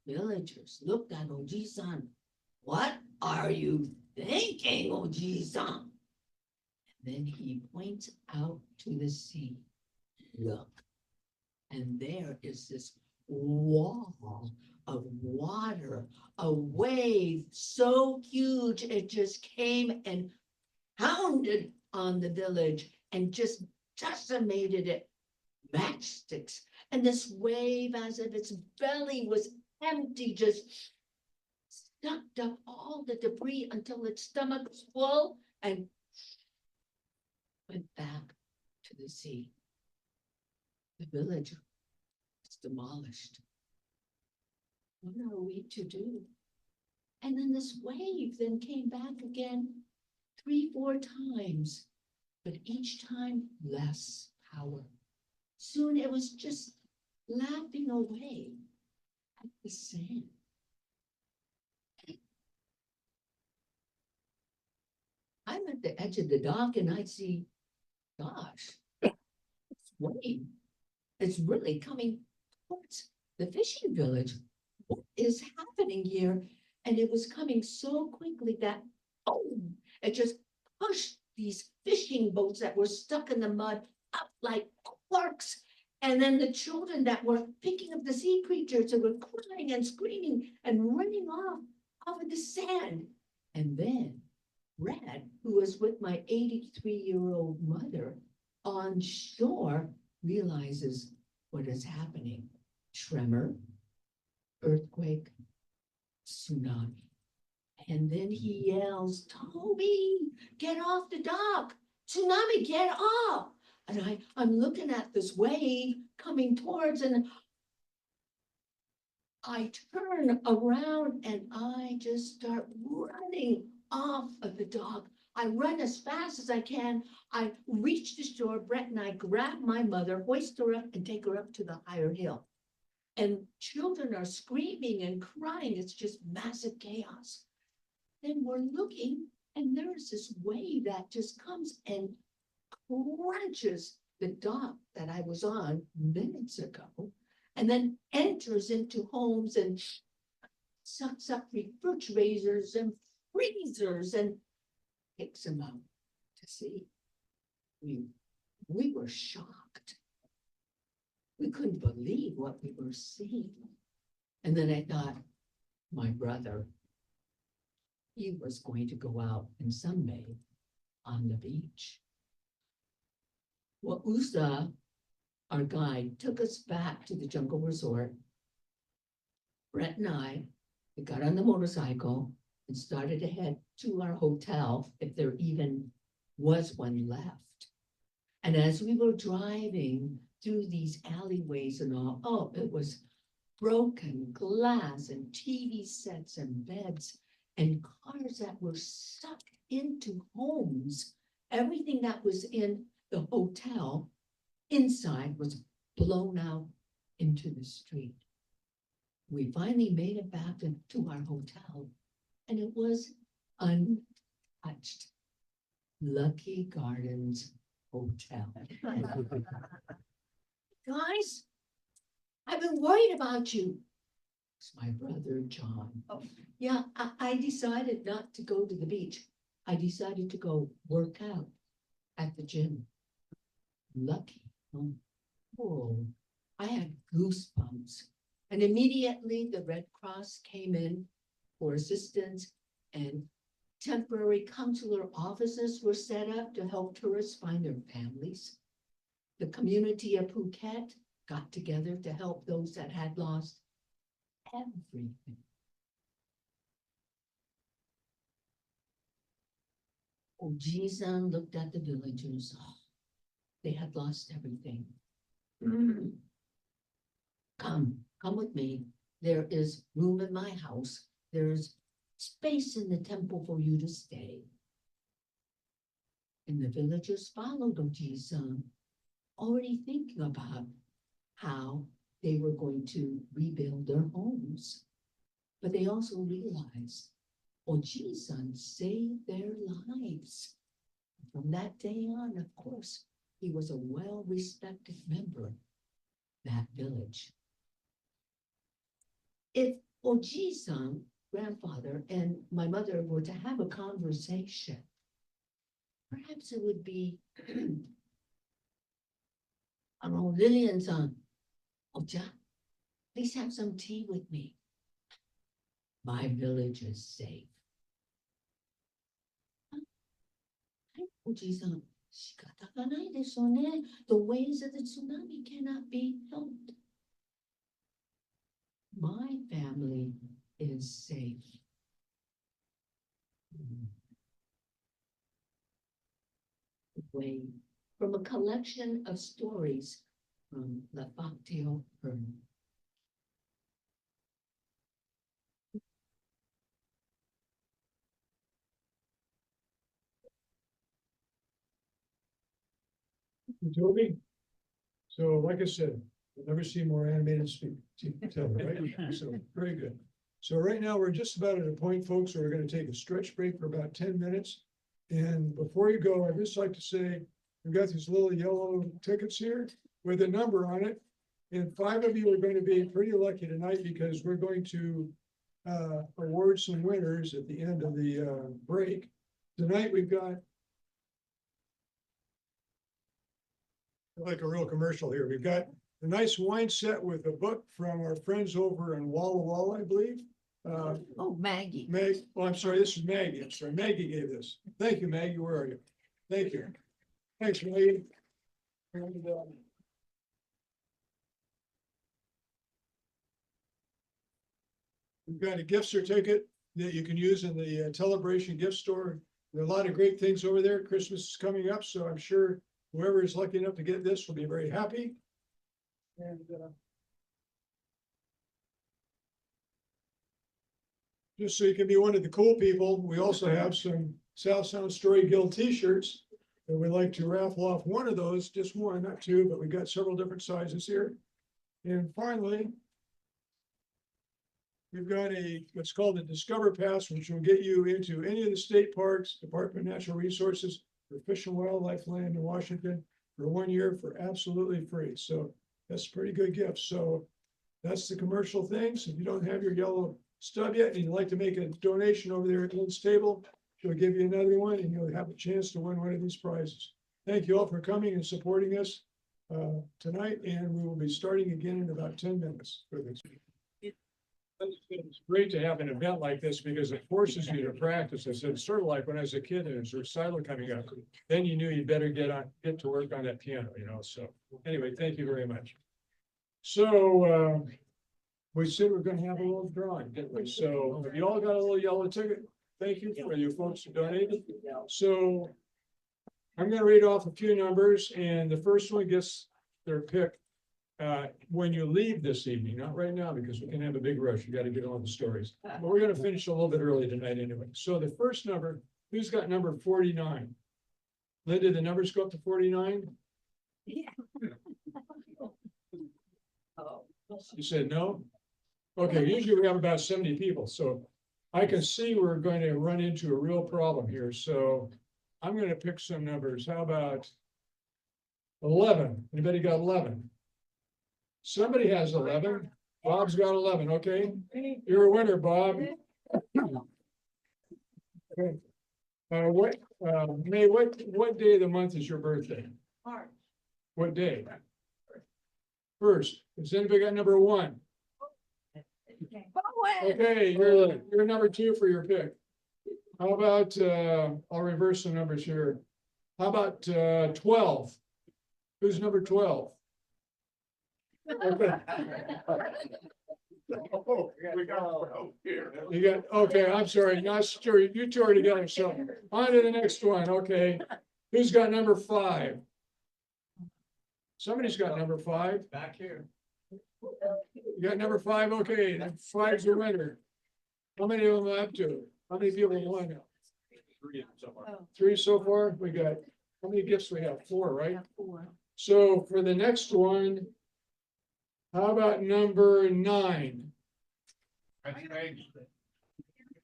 the villagers looked at Oji-san. What are you thinking, Oji-san? Then he points out to the sea. Look, and there is this wall of water, a wave so huge it just came and pounded on the village and just decimated it. Matchsticks, and this wave, as if its belly was empty, just sucked up all the debris until its stomach was full and went back to the sea. The village was demolished. What are we to do? And then this wave then came back again 3-4 times, but each time less power. Soon it was just lapping away at the sand. I'm at the edge of the dock and I see, gosh, it's wave. It's really coming towards the fishing village. What is happening here? And it was coming so quickly that, it just pushed these fishing boats that were stuck in the mud up like corks. And then the children that were picking up the sea creatures that were crying and screaming and running off over the sand. And then Red, who was with my 83-year-old mother on shore, realizes what is happening. Tremor, earthquake, tsunami. And then he yells, Toby, get off the dock. Tsunami, get off. And I'm looking at this wave coming towards, and I turn around and I just start running off of the dock. I run as fast as I can. I reach the shore. Brett and I grab my mother, hoist her up, and take her up to the higher hill. And children are screaming and crying. It's just massive chaos. Then we're looking, and there's this wave that just comes and crunches the dock that I was on minutes ago, and then enters into homes and sucks up refrigerators and freezers and takes them out to sea. We were shocked. We couldn't believe what we were seeing. And then I thought, my brother, he was going to go out and sunbathe on the beach. Well, Usa, our guide, took us back to the jungle resort. Brett and I, we got on the motorcycle and started to head to our hotel, if there even was one left. And as we were driving through these alleyways and all, it was broken glass and TV sets and beds and cars that were stuck into homes. Everything that was in the hotel inside was blown out into the street. We finally made it back to our hotel, and it was untouched. Lucky Gardens Hotel. Guys, I've been worried about you. It's my brother, John. Oh, yeah, I decided not to go to the beach. I decided to go work out at the gym. Lucky Oh, I had goosebumps. And immediately the Red Cross came in for assistance and temporary consular offices were set up to help tourists find their families. The community of Phuket got together to help those that had lost everything. Oh, Jisun looked at the villagers. Oh, they had lost everything. Come with me. There is room in my house. There's space in the temple for you to stay. And the villagers followed Oji-san, already thinking about how they were going to rebuild their homes. But they also realized Oji-san saved their lives. From that day on, of course, he was a well-respected member of that village. If Oji-san, grandfather, and my mother were to have a conversation, perhaps it would be, Lillian-san, Oja, please have some tea with me. My village is safe. Oji-san, 仕方がないですよね. The waves of the tsunami cannot be helped. My family is safe. Way from a collection of stories from La Factio Hearn. Toby? So like I said, I've never seen more animated right? So very good. So right now, we're just about at a point, folks, where we're gonna take a stretch break for about 10 minutes. And before you go, I'd just like to say, we've got these little yellow tickets here with a number on it. And 5 of you are going to be pretty lucky tonight because we're going to award some winners at the end of the break. Tonight, we've got like a real commercial here. We've got a nice wine set with a book from our friends over in Walla Walla, I believe. Oh, Maggie. Meg, oh, I'm sorry, this is Maggie. I'm sorry, Maggie gave this. Thank you, Maggie. Where are you? Thank you. Thanks, Maggie. And, we've got a gift certificate that you can use in the Tellabration gift store. There are a lot of great things over there. Christmas is coming up, so I'm sure whoever is lucky enough to get this will be very happy. And just so you can be one of the cool people, we also have some South Sound Story Guild t-shirts. And we'd like to raffle off one of those, just one, not two, but we've got several different sizes here. And finally, we've got what's called a Discover Pass, which will get you into any of the state parks, Department of Natural Resources, for Fish and Wildlife Land in Washington for 1 year for absolutely free. So that's a pretty good gift. So that's the commercial things. If you don't have your yellow stub yet and you'd like to make a donation over there at Lynn's table, she'll give you another one and you'll have a chance to win one of these prizes. Thank you all for coming and supporting us tonight, and we will be starting again in about 10 minutes. It's great to have an event like this because it forces you to practice. It's sort of like when I was a kid and there's a recital coming up, then you knew you'd better get to work on that piano, So anyway, thank you very much. So we said we're going to have a little drawing, didn't we? So you all got a little yellow ticket. Thank you for you folks who donated. So I'm going to read off a few numbers, and the first one gets their pick when you leave this evening, not right now, because we can have a big rush. You got to get on the stories. But we're going to finish a little bit early tonight anyway. So the first number, who's got number 49? Linda, the numbers go up to 49? Yeah. You said no? Okay, usually we have about 70 people, so I can see we're going to run into a real problem here. So I'm going to pick some numbers. How about 11? Anybody got 11? Somebody has 11. Bob's got 11. Okay, you're a winner, Bob. Okay. May, what day of the month is your birthday? March. What day? First, has anybody got number one? Okay, you're number two for your pick. How about, I'll reverse the numbers here. How about, 12? Who's number 12? Okay. You got, okay, I'm sorry, not sure, you two are together, so on to the next one, okay. Who's got number 5? Somebody's got number 5. Back here. You got number 5, okay, then 5's the winner. How many of them up to? How many people won? 3 so far, we got, how many gifts we have? 4, right? So for the next one, how about number 9?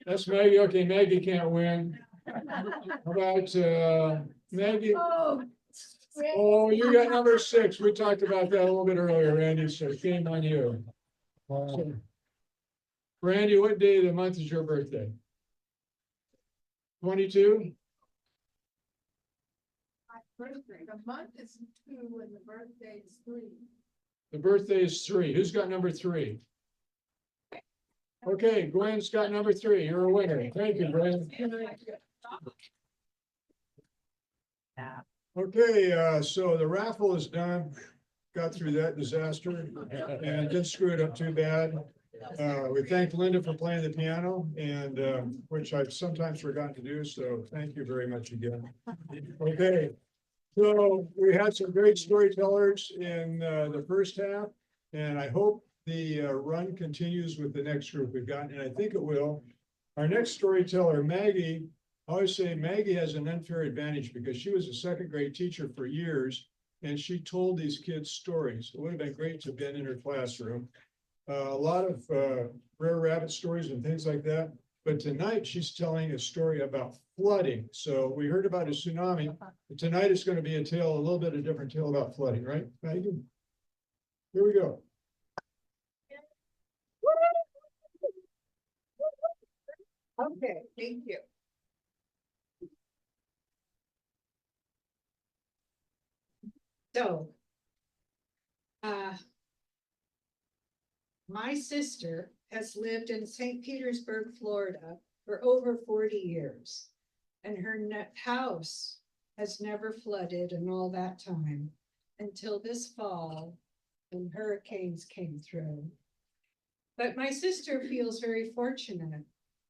That's Maggie, okay, Maggie can't win. How about, Maggie? Oh, you got number 6, we talked about that a little bit earlier, Randy, so shame on you. So, Randy, what day of the month is your birthday? 22? The month is 2 and the birthday is 3. The birthday is 3. Who's got number 3? Okay, Gwen's got number 3. You're a winner. Thank you, Gwen. Okay, so the raffle is done. Got through that disaster and didn't screw it up too bad. We thank Linda for playing the piano and, which I've sometimes forgotten to do, so thank you very much again. Okay, so we had some great storytellers in, the first half, and I hope the, run continues with the next group we've got, and I think it will. Our next storyteller, Maggie, I always say Maggie has an unfair advantage because she was a second grade teacher for years, and she told these kids stories. It would have been great to have been in her classroom. A lot of rare rabbit stories and things like that. But tonight she's telling a story about flooding. So we heard about a tsunami. But tonight is going to be a little bit of a different tale about flooding, right, Maggie? Here we go. Okay, thank you. So, my sister has lived in St. Petersburg, Florida for over 40 years. And her house has never flooded in all that time until this fall when hurricanes came through. But my sister feels very fortunate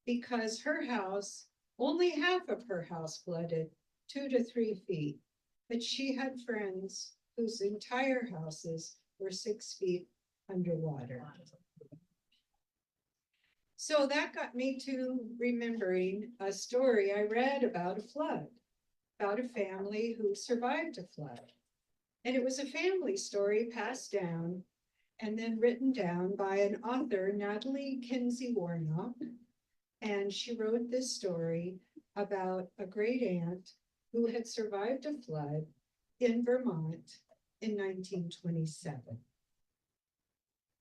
because her house, only half of her house flooded, 2 to 3 feet. But she had friends whose entire houses were 6 feet underwater. So that got me to remembering a story I read about a flood, about a family who survived a flood. And it was a family story passed down and then written down by an author, Natalie Kinsey Warnock. And she wrote this story about a great aunt who had survived a flood in Vermont in 1927.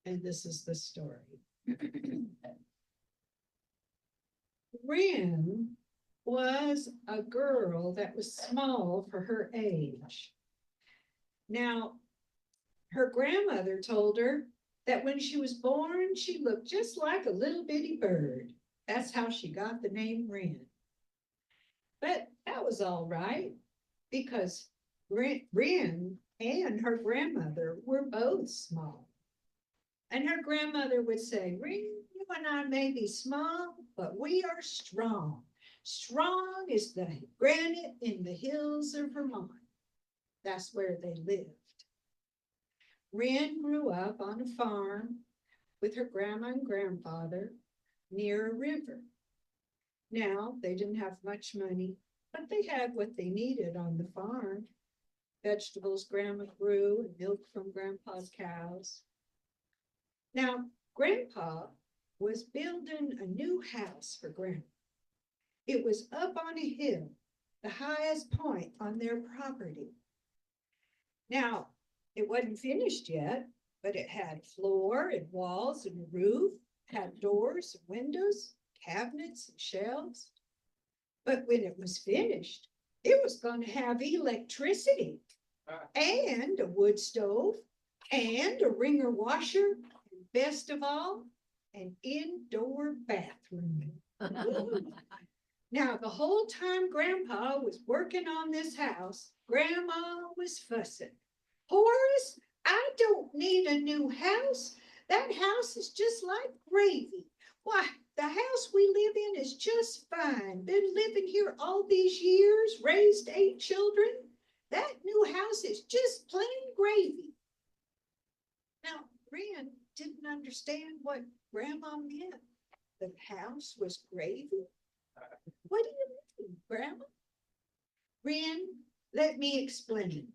And this is the story. Rin was a girl that was small for her age. Now, her grandmother told her that when she was born, she looked just like a little bitty bird. That's how she got the name Rin. But that was all right, because Rin and her grandmother were both small. And her grandmother would say, Rin, you and I may be small, but we are strong. Strong is the granite in the hills of Vermont. That's where they lived. Rin grew up on a farm with her grandma and grandfather near a river. Now, they didn't have much money, but they had what they needed on the farm. Vegetables grandma grew and milk from grandpa's cows. Now, grandpa was building a new house for grandma. It was up on a hill, the highest point on their property. Now, it wasn't finished yet, but it had floor and walls and roof, had doors and windows, cabinets and shelves. But when it was finished, it was going to have electricity. and a wood stove, and a wringer washer, and best of all, an indoor bathroom. Now, the whole time Grandpa was working on this house, Grandma was fussing. Horace, I don't need a new house. That house is just like gravy. Why, the house we live in is just fine. Been living here all these years, raised 8 children. That new house is just plain gravy. Now, Ren didn't understand what Grandma meant. The house was gravy. What do you mean, Grandma? Ren, let me explain.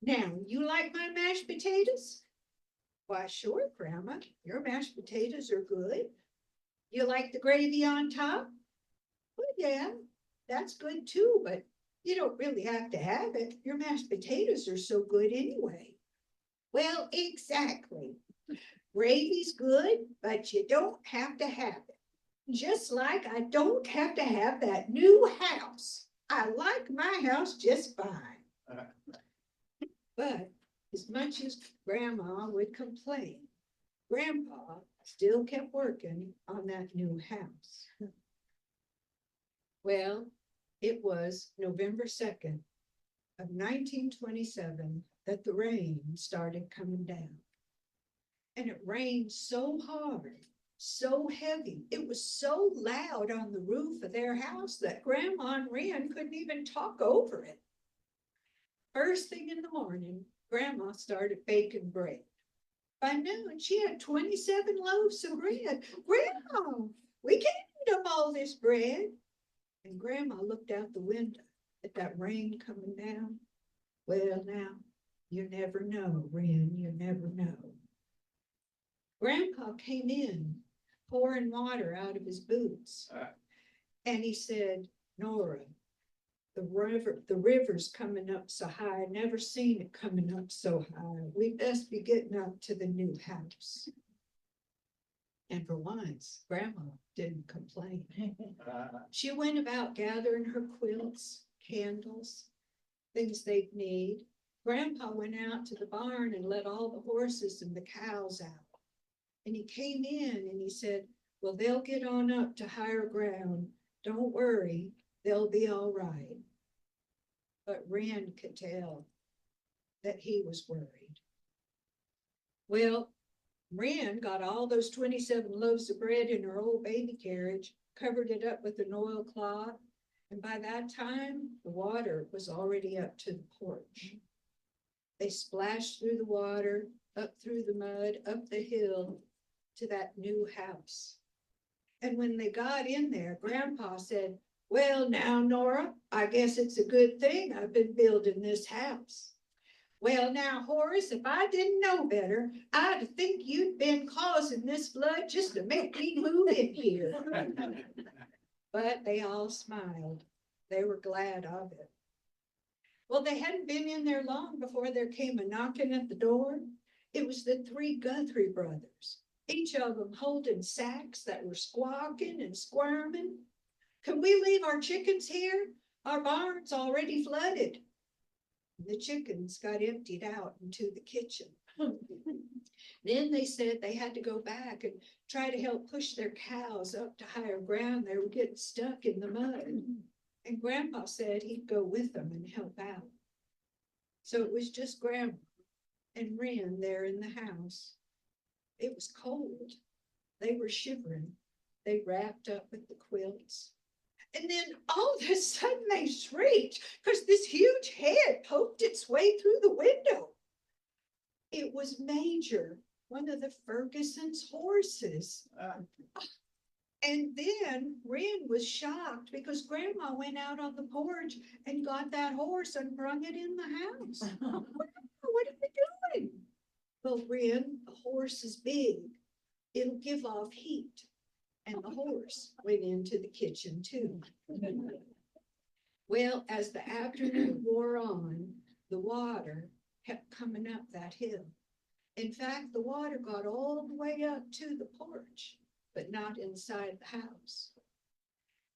Now, you like my mashed potatoes? Why, sure, Grandma, your mashed potatoes are good. You like the gravy on top? Well, yeah, that's good too, but you don't really have to have it. Your mashed potatoes are so good anyway. Well, exactly. Gravy's good, but you don't have to have it. Just like I don't have to have that new house. I like my house just fine. But as much as Grandma would complain, Grandpa still kept working on that new house. Well, it was November 2nd of 1927 that the rain started coming down. And it rained so hard, so heavy, it was so loud on the roof of their house that Grandma and Ren couldn't even talk over it. First thing in the morning, Grandma started baking bread. By noon, she had 27 loaves of bread. Grandma, we can't eat up all this bread. And Grandma looked out the window at that rain coming down. Well, now, you never know, Ren, you never know. Grandpa came in, pouring water out of his boots. And he said, Nora, the river's coming up so high. I never seen it coming up so high. We best be getting up to the new house. And for once, Grandma didn't complain. She went about gathering her quilts, candles, things they'd need. Grandpa went out to the barn and let all the horses and the cows out. And he came in and he said, well, they'll get on up to higher ground. Don't worry, they'll be all right. But Ren could tell that he was worried. Well, Ren got all those 27 loaves of bread in her old baby carriage, covered it up with an oilcloth, and by that time, the water was already up to the porch. They splashed through the water, up through the mud, up the hill to that new house. And when they got in there, Grandpa said, well, now, Nora, I guess it's a good thing I've been building this house. Well, now, Horace, if I didn't know better, I'd think you'd been causing this flood just to make me move in here. But they all smiled. They were glad of it. Well, they hadn't been in there long before there came a knocking at the door. It was the 3 Guthrie brothers, each of them holding sacks that were squawking and squirming. Can we leave our chickens here? Our barn's already flooded. The chickens got emptied out into the kitchen. Then they said they had to go back and try to help push their cows up to higher ground. They were getting stuck in the mud. And Grandpa said he'd go with them and help out. So it was just Grandma and Ren there in the house. It was cold. They were shivering. They wrapped up with the quilts. And then all of a sudden they shrieked because this huge head poked its way through the window. It was Major, one of the Ferguson's horses. And then Ren was shocked because Grandma went out on the porch and got that horse and brung it in the house. What are we doing? Well, Ren, the horse is big. It'll give off heat. And the horse went into the kitchen too. Well, as the afternoon wore on, the water kept coming up that hill. In fact, the water got all the way up to the porch, but not inside the house.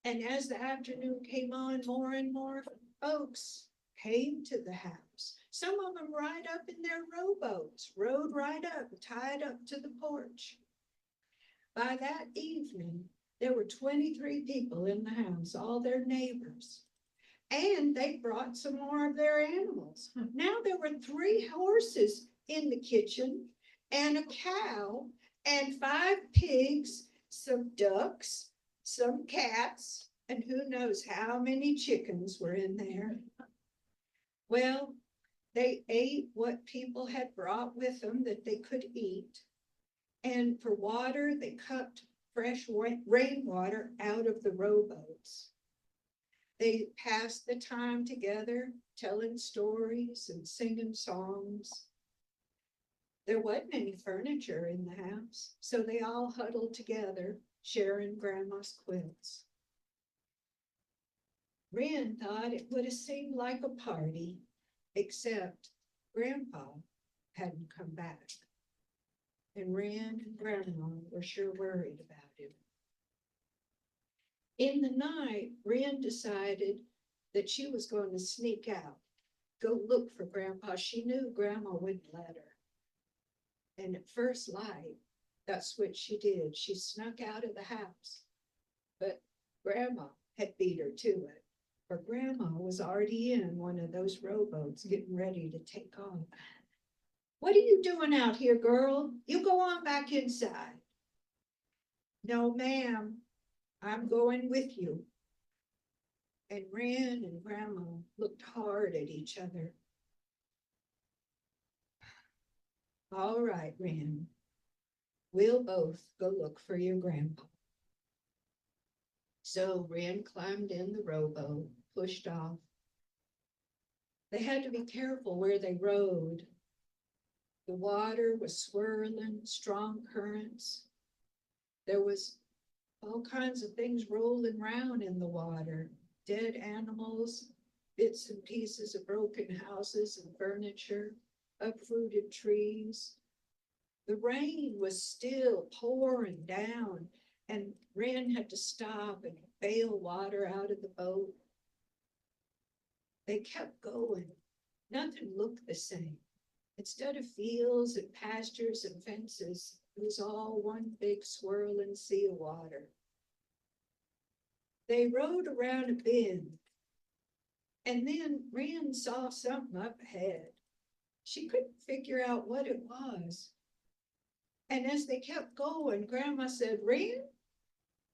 And as the afternoon came on, more and more folks came to the house. Some of them right up in their rowboats, rowed right up, tied up to the porch. By that evening, there were 23 people in the house, all their neighbors. And they brought some more of their animals. Now there were 3 horses in the kitchen and a cow and 5 pigs, some ducks, some cats, and who knows how many chickens were in there. Well, they ate what people had brought with them that they could eat. And for water, they cupped fresh rainwater out of the rowboats. They passed the time together, telling stories and singing songs. There wasn't any furniture in the house, so they all huddled together, sharing Grandma's quilts. Wren thought it would have seemed like a party, except Grandpa hadn't come back. And Wren and Grandma were sure worried about him. In the night, Wren decided that she was going to sneak out, go look for Grandpa. She knew Grandma wouldn't let her. And at first light, that's what she did. She snuck out of the house. But Grandma had beat her to it, for Grandma was already in one of those rowboats getting ready to take off. "What are you doing out here, girl? You go on back inside." "No, ma'am, I'm going with you." And Wren and Grandma looked hard at each other. "All right, Wren, we'll both go look for your grandpa." So Wren climbed in the rowboat, pushed off. They had to be careful where they rowed. The water was swirling, strong currents. There was all kinds of things rolling around in the water, dead animals, bits and pieces of broken houses and furniture, uprooted trees. The rain was still pouring down, and Wren had to stop and bail water out of the boat. They kept going. Nothing looked the same. Instead of fields and pastures and fences, it was all one big swirling sea of water. They rode around a bend, and then Wren saw something up ahead. She couldn't figure out what it was. And as they kept going, Grandma said, "Wren,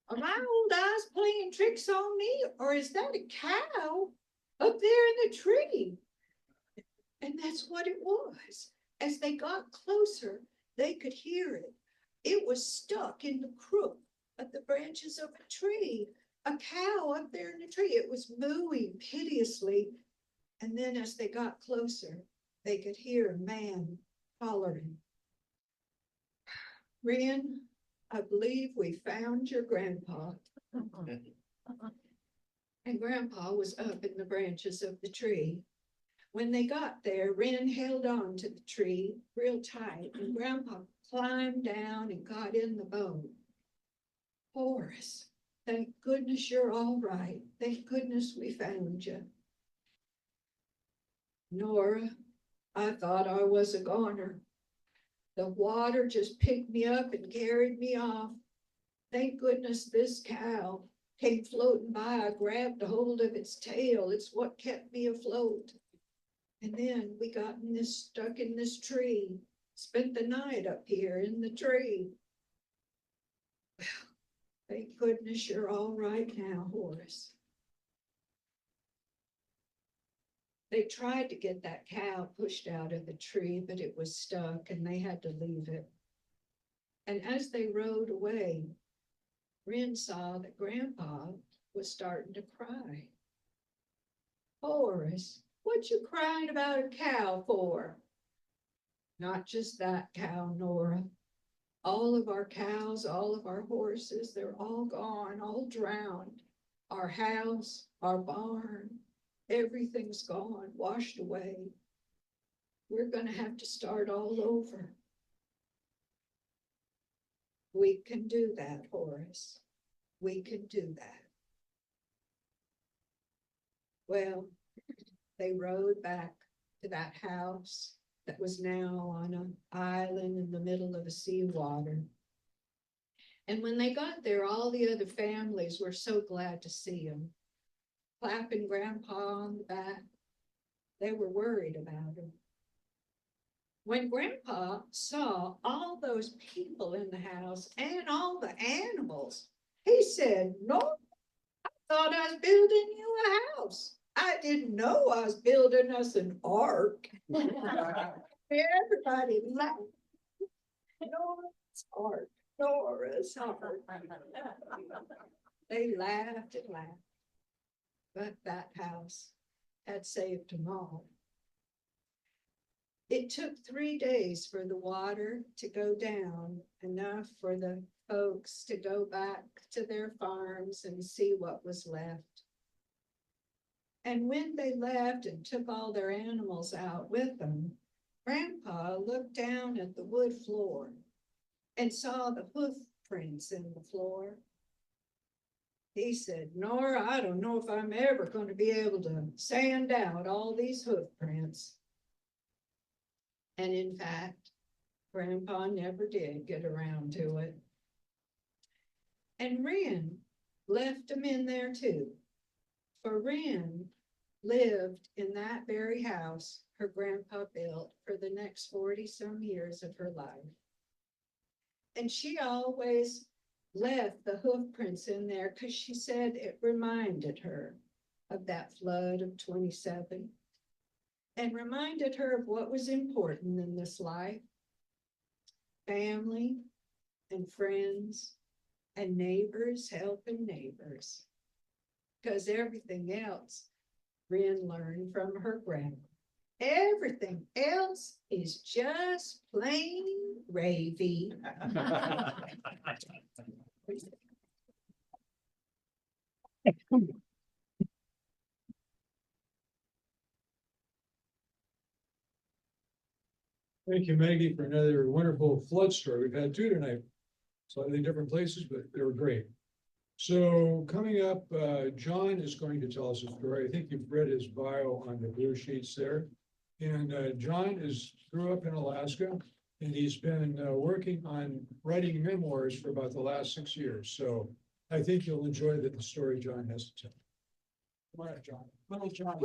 are my old eyes playing tricks on me, or is that a cow up there in the tree?" And that's what it was. As they got closer, they could hear it. It was stuck in the crook of the branches of a tree. A cow up there in the tree. It was mooing piteously. And then as they got closer, they could hear a man hollering, "Wren, I believe we found your grandpa." And Grandpa was up in the branches of the tree. When they got there, Wren held on to the tree real tight, and Grandpa climbed down and got in the boat. "Horace, thank goodness you're all right. Thank goodness we found you." "Nora, I thought I was a goner. The water just picked me up and carried me off. Thank goodness this cow came floating by. I grabbed a hold of its tail. It's what kept me afloat. And then we got stuck in this tree, spent the night up here in the tree." "Well, thank goodness you're all right now, Horace." They tried to get that cow pushed out of the tree, but it was stuck and they had to leave it. And as they rode away, Wren saw that Grandpa was starting to cry. "Horace, what you crying about a cow for?" "Not just that cow, Nora. All of our cows, all of our horses, they're all gone, all drowned. Our house, our barn, everything's gone, washed away. We're gonna have to start all over." "We can do that, Horace. We can do that." Well, they rode back to that house that was now on an island in the middle of the seawater. And when they got there, all the other families were so glad to see him, clapping Grandpa on the back. They were worried about him. When Grandpa saw all those people in the house and all the animals, he said, "No, I thought I was building you a house. I didn't know I was building us an ark." Everybody laughed. Nora's ark, Nora's ark. They laughed and laughed. But that house had saved them all. It took 3 days for the water to go down, enough for the folks to go back to their farms and see what was left. And when they left and took all their animals out with them, Grandpa looked down at the wood floor and saw the hoof prints in the floor. He said, "Nora, I don't know if I'm ever going to be able to sand out all these hoof prints." And in fact, Grandpa never did get around to it. And Wren left him in there too. For Wren lived in that very house her grandpa built for the next 40-some years of her life. And she always left the hoof prints in there because she said it reminded her of that flood of 27 and reminded her of what was important in this life: family and friends and neighbors helping neighbors. Because everything else Wren learned from her grandma. Everything else is just plain gravy. Thank you, Maggie, for another wonderful flood story. We've had two tonight, slightly different places, but they were great. So coming up, John is going to tell us a story. I think you've read his bio on the blue sheets there. And John grew up in Alaska, and he's been working on writing memoirs for about the last 6 years. So I think you'll enjoy the story John has to tell. Come on, John. Little John.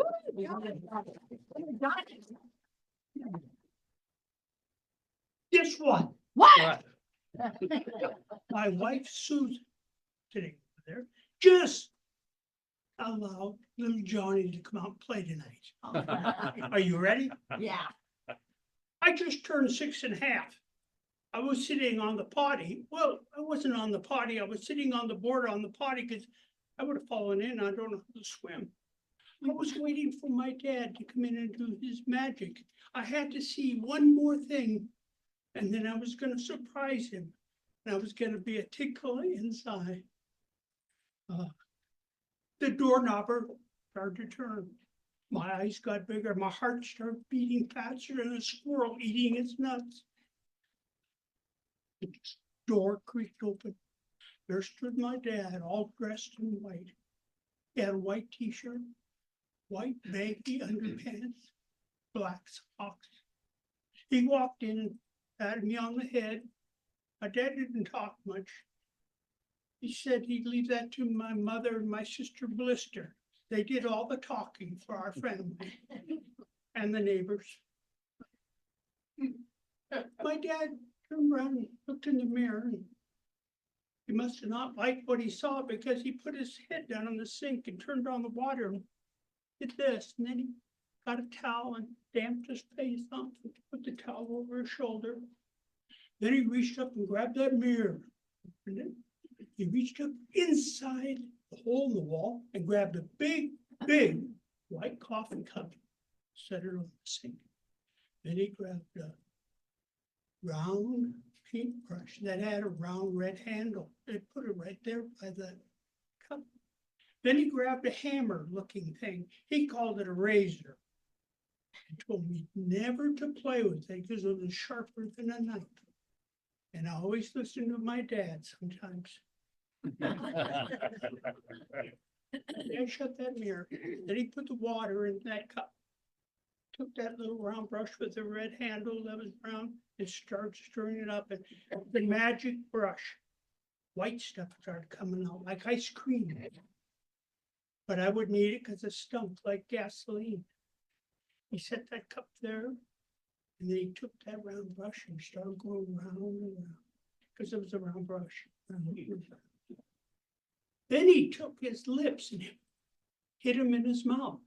Guess what? What? My wife Susan, sitting over there, just allowed little Johnny to come out and play tonight. Are you ready? Yeah. I just turned 6.5. I was sitting on the potty. Well, I wasn't on the potty. I was sitting on the board on the potty because I would have fallen in. I don't know how to swim. I was waiting for my dad to come in and do his magic. I had to see one more thing, and then I was going to surprise him. And I was going to be a tickle inside. The doorknobber started to turn. My eyes got bigger. My heart started beating faster than a squirrel eating its nuts. The door creaked open. There stood my dad, all dressed in white. He had a white t-shirt, white baggy underpants, black socks. He walked in and patted me on the head. My dad didn't talk much. He said he'd leave that to my mother and my sister Blister. They did all the talking for our family and the neighbors. My dad turned around and looked in the mirror, and he must have not liked what he saw because he put his head down on the sink and turned on the water and did this. And then he got a towel and damped his face off and put the towel over his shoulder. Then he reached up and grabbed that mirror. And then he reached up inside the hole in the wall and grabbed a big, big white coffee cup, set it on the sink. Then he grabbed a round paintbrush that had a round red handle. They put it right there by the cup. Then he grabbed a hammer looking thing. He called it a razor. He told me never to play with it because it was sharper than a knife. And I always listen to my dad sometimes. I shut that mirror. Then he put the water in that cup. took that little round brush with the red handle that was brown and started stirring it up, and the magic brush, white stuff started coming out like ice cream. But I wouldn't eat it because it stunk like gasoline. He set that cup there, and then he took that round brush and started going round and round, because it was a round brush. Then he took his lips and hit him in his mouth.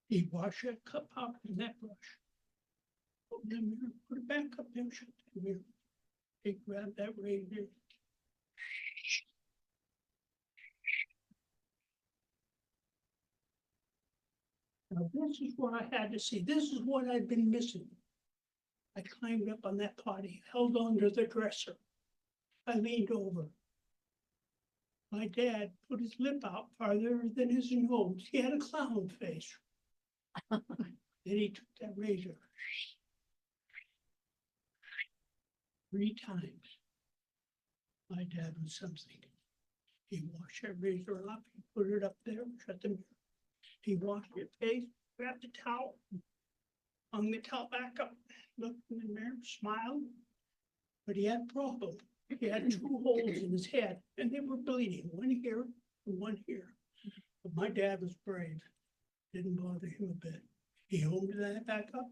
He washed that cup out in that brush. Open the mirror, put it back up there, shut the mirror. He grabbed that razor. Now, this is what I had to see. This is what I'd been missing. I climbed up on that potty, held on to the dresser. I leaned over. My dad put his lip out farther than his nose. He had a clown face. Then he took that razor 3 times. My dad was something. He washed that razor off, he put it up there, shut the mirror. He washed his face, grabbed the towel, hung the towel back up, looked in the mirror, smiled. But he had a problem. He had 2 holes in his head and they were bleeding, one here and one here. But my dad was brave. Didn't bother him a bit. He opened that back up,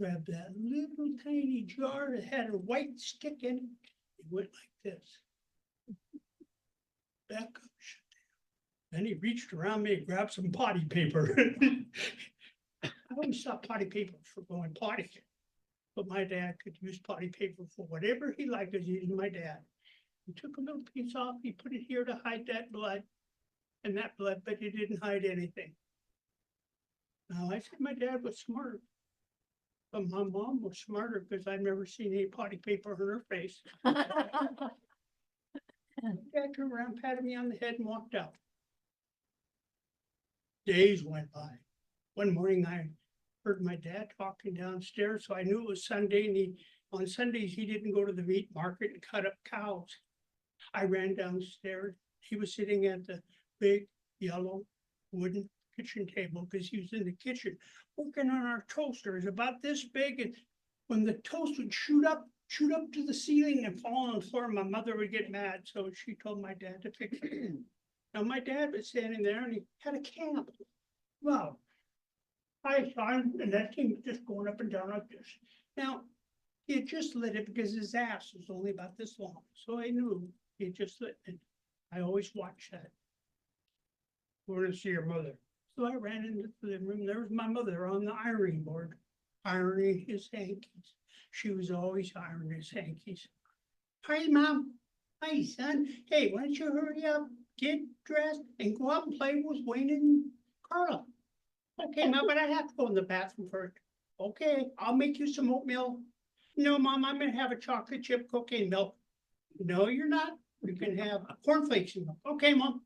grabbed that little tiny jar that had a white stick in it. He went like this. Back up, shut down. Then he reached around me and grabbed some potty paper. I always thought potty paper was for going potty. But my dad could use potty paper for whatever he liked, as he's my dad. He took a little piece off, he put it here to hide that blood, and that blood, but it didn't hide anything. Now, I said my dad was smart, but my mom was smarter because I've never seen any potty paper on her face. Dad turned around, patted me on the head and walked out. Days went by. One morning I heard my dad talking downstairs, so I knew it was Sunday, and on Sundays, he didn't go to the meat market and cut up cows. I ran downstairs. He was sitting at the big yellow wooden kitchen table because he was in the kitchen working on our toaster. It's about this big, and when the toast would shoot up to the ceiling and fall on the floor, my mother would get mad, so she told my dad to fix it. Now, my dad was standing there and he had a camp. Well, I saw him, and that thing was just going up and down like this. Now, he had just lit it because his ass was only about this long, so I knew he had just lit it. I always watch that. We're gonna see your mother. So I ran into the living room. There was my mother on the ironing board, ironing his hankies. She was always ironing his hankies. Hi, Mom. Hi, son. Hey, why don't you hurry up, get dressed, and go out and play with Wayne and Carla? Okay, Mom, but I have to go in the bathroom first. Okay, I'll make you some oatmeal. No, Mom, I'm gonna have a chocolate chip cookie and milk. No, you're not. You can have cornflakes and milk. Okay, Mom.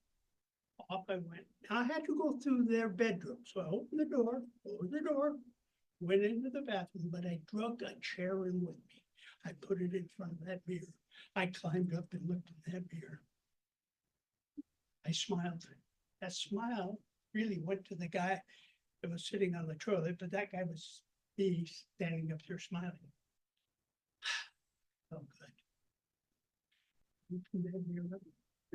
Off I went. Now I had to go through their bedroom, so I opened the door, closed the door, went into the bathroom, but I dragged a chair in with me. I put it in front of that mirror. I climbed up and looked in that mirror. I smiled. That smile really went to the guy that was sitting on the toilet, but that guy was me standing up there smiling. Oh, good. Opened that mirror,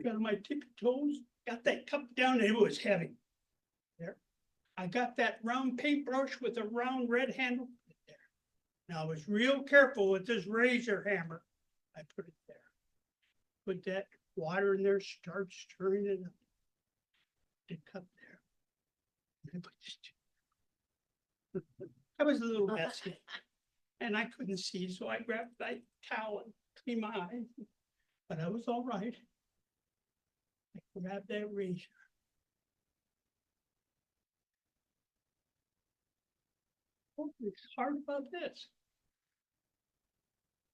got on my tippy toes, got that cup down, and it was heavy. There. I got that round paintbrush with a round red handle there. Now I was real careful with this razor hammer. I put it there. Put that water in there, start stirring it up. The cup there. And I put this. I was a little messy. And I couldn't see, so I grabbed that towel and cleaned my eyes. But I was all right. I grabbed that razor. What's hard about this?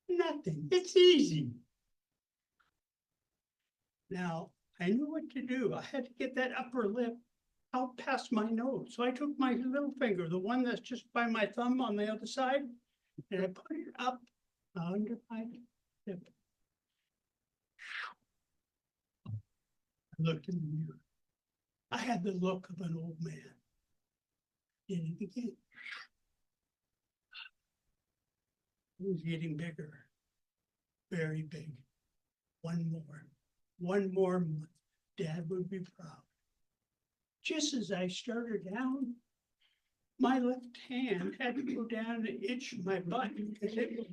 Nothing. It's easy. Now, I knew what to do. I had to get that upper lip out past my nose. So I took my little finger, the one that's just by my thumb on the other side, and I put it up under my lip. I looked in the mirror. I had the look of an old man. Did it again. It was getting bigger. Very big. One more month, Dad would be proud. Just as I started down, my left hand had to go down to itch my butt because it was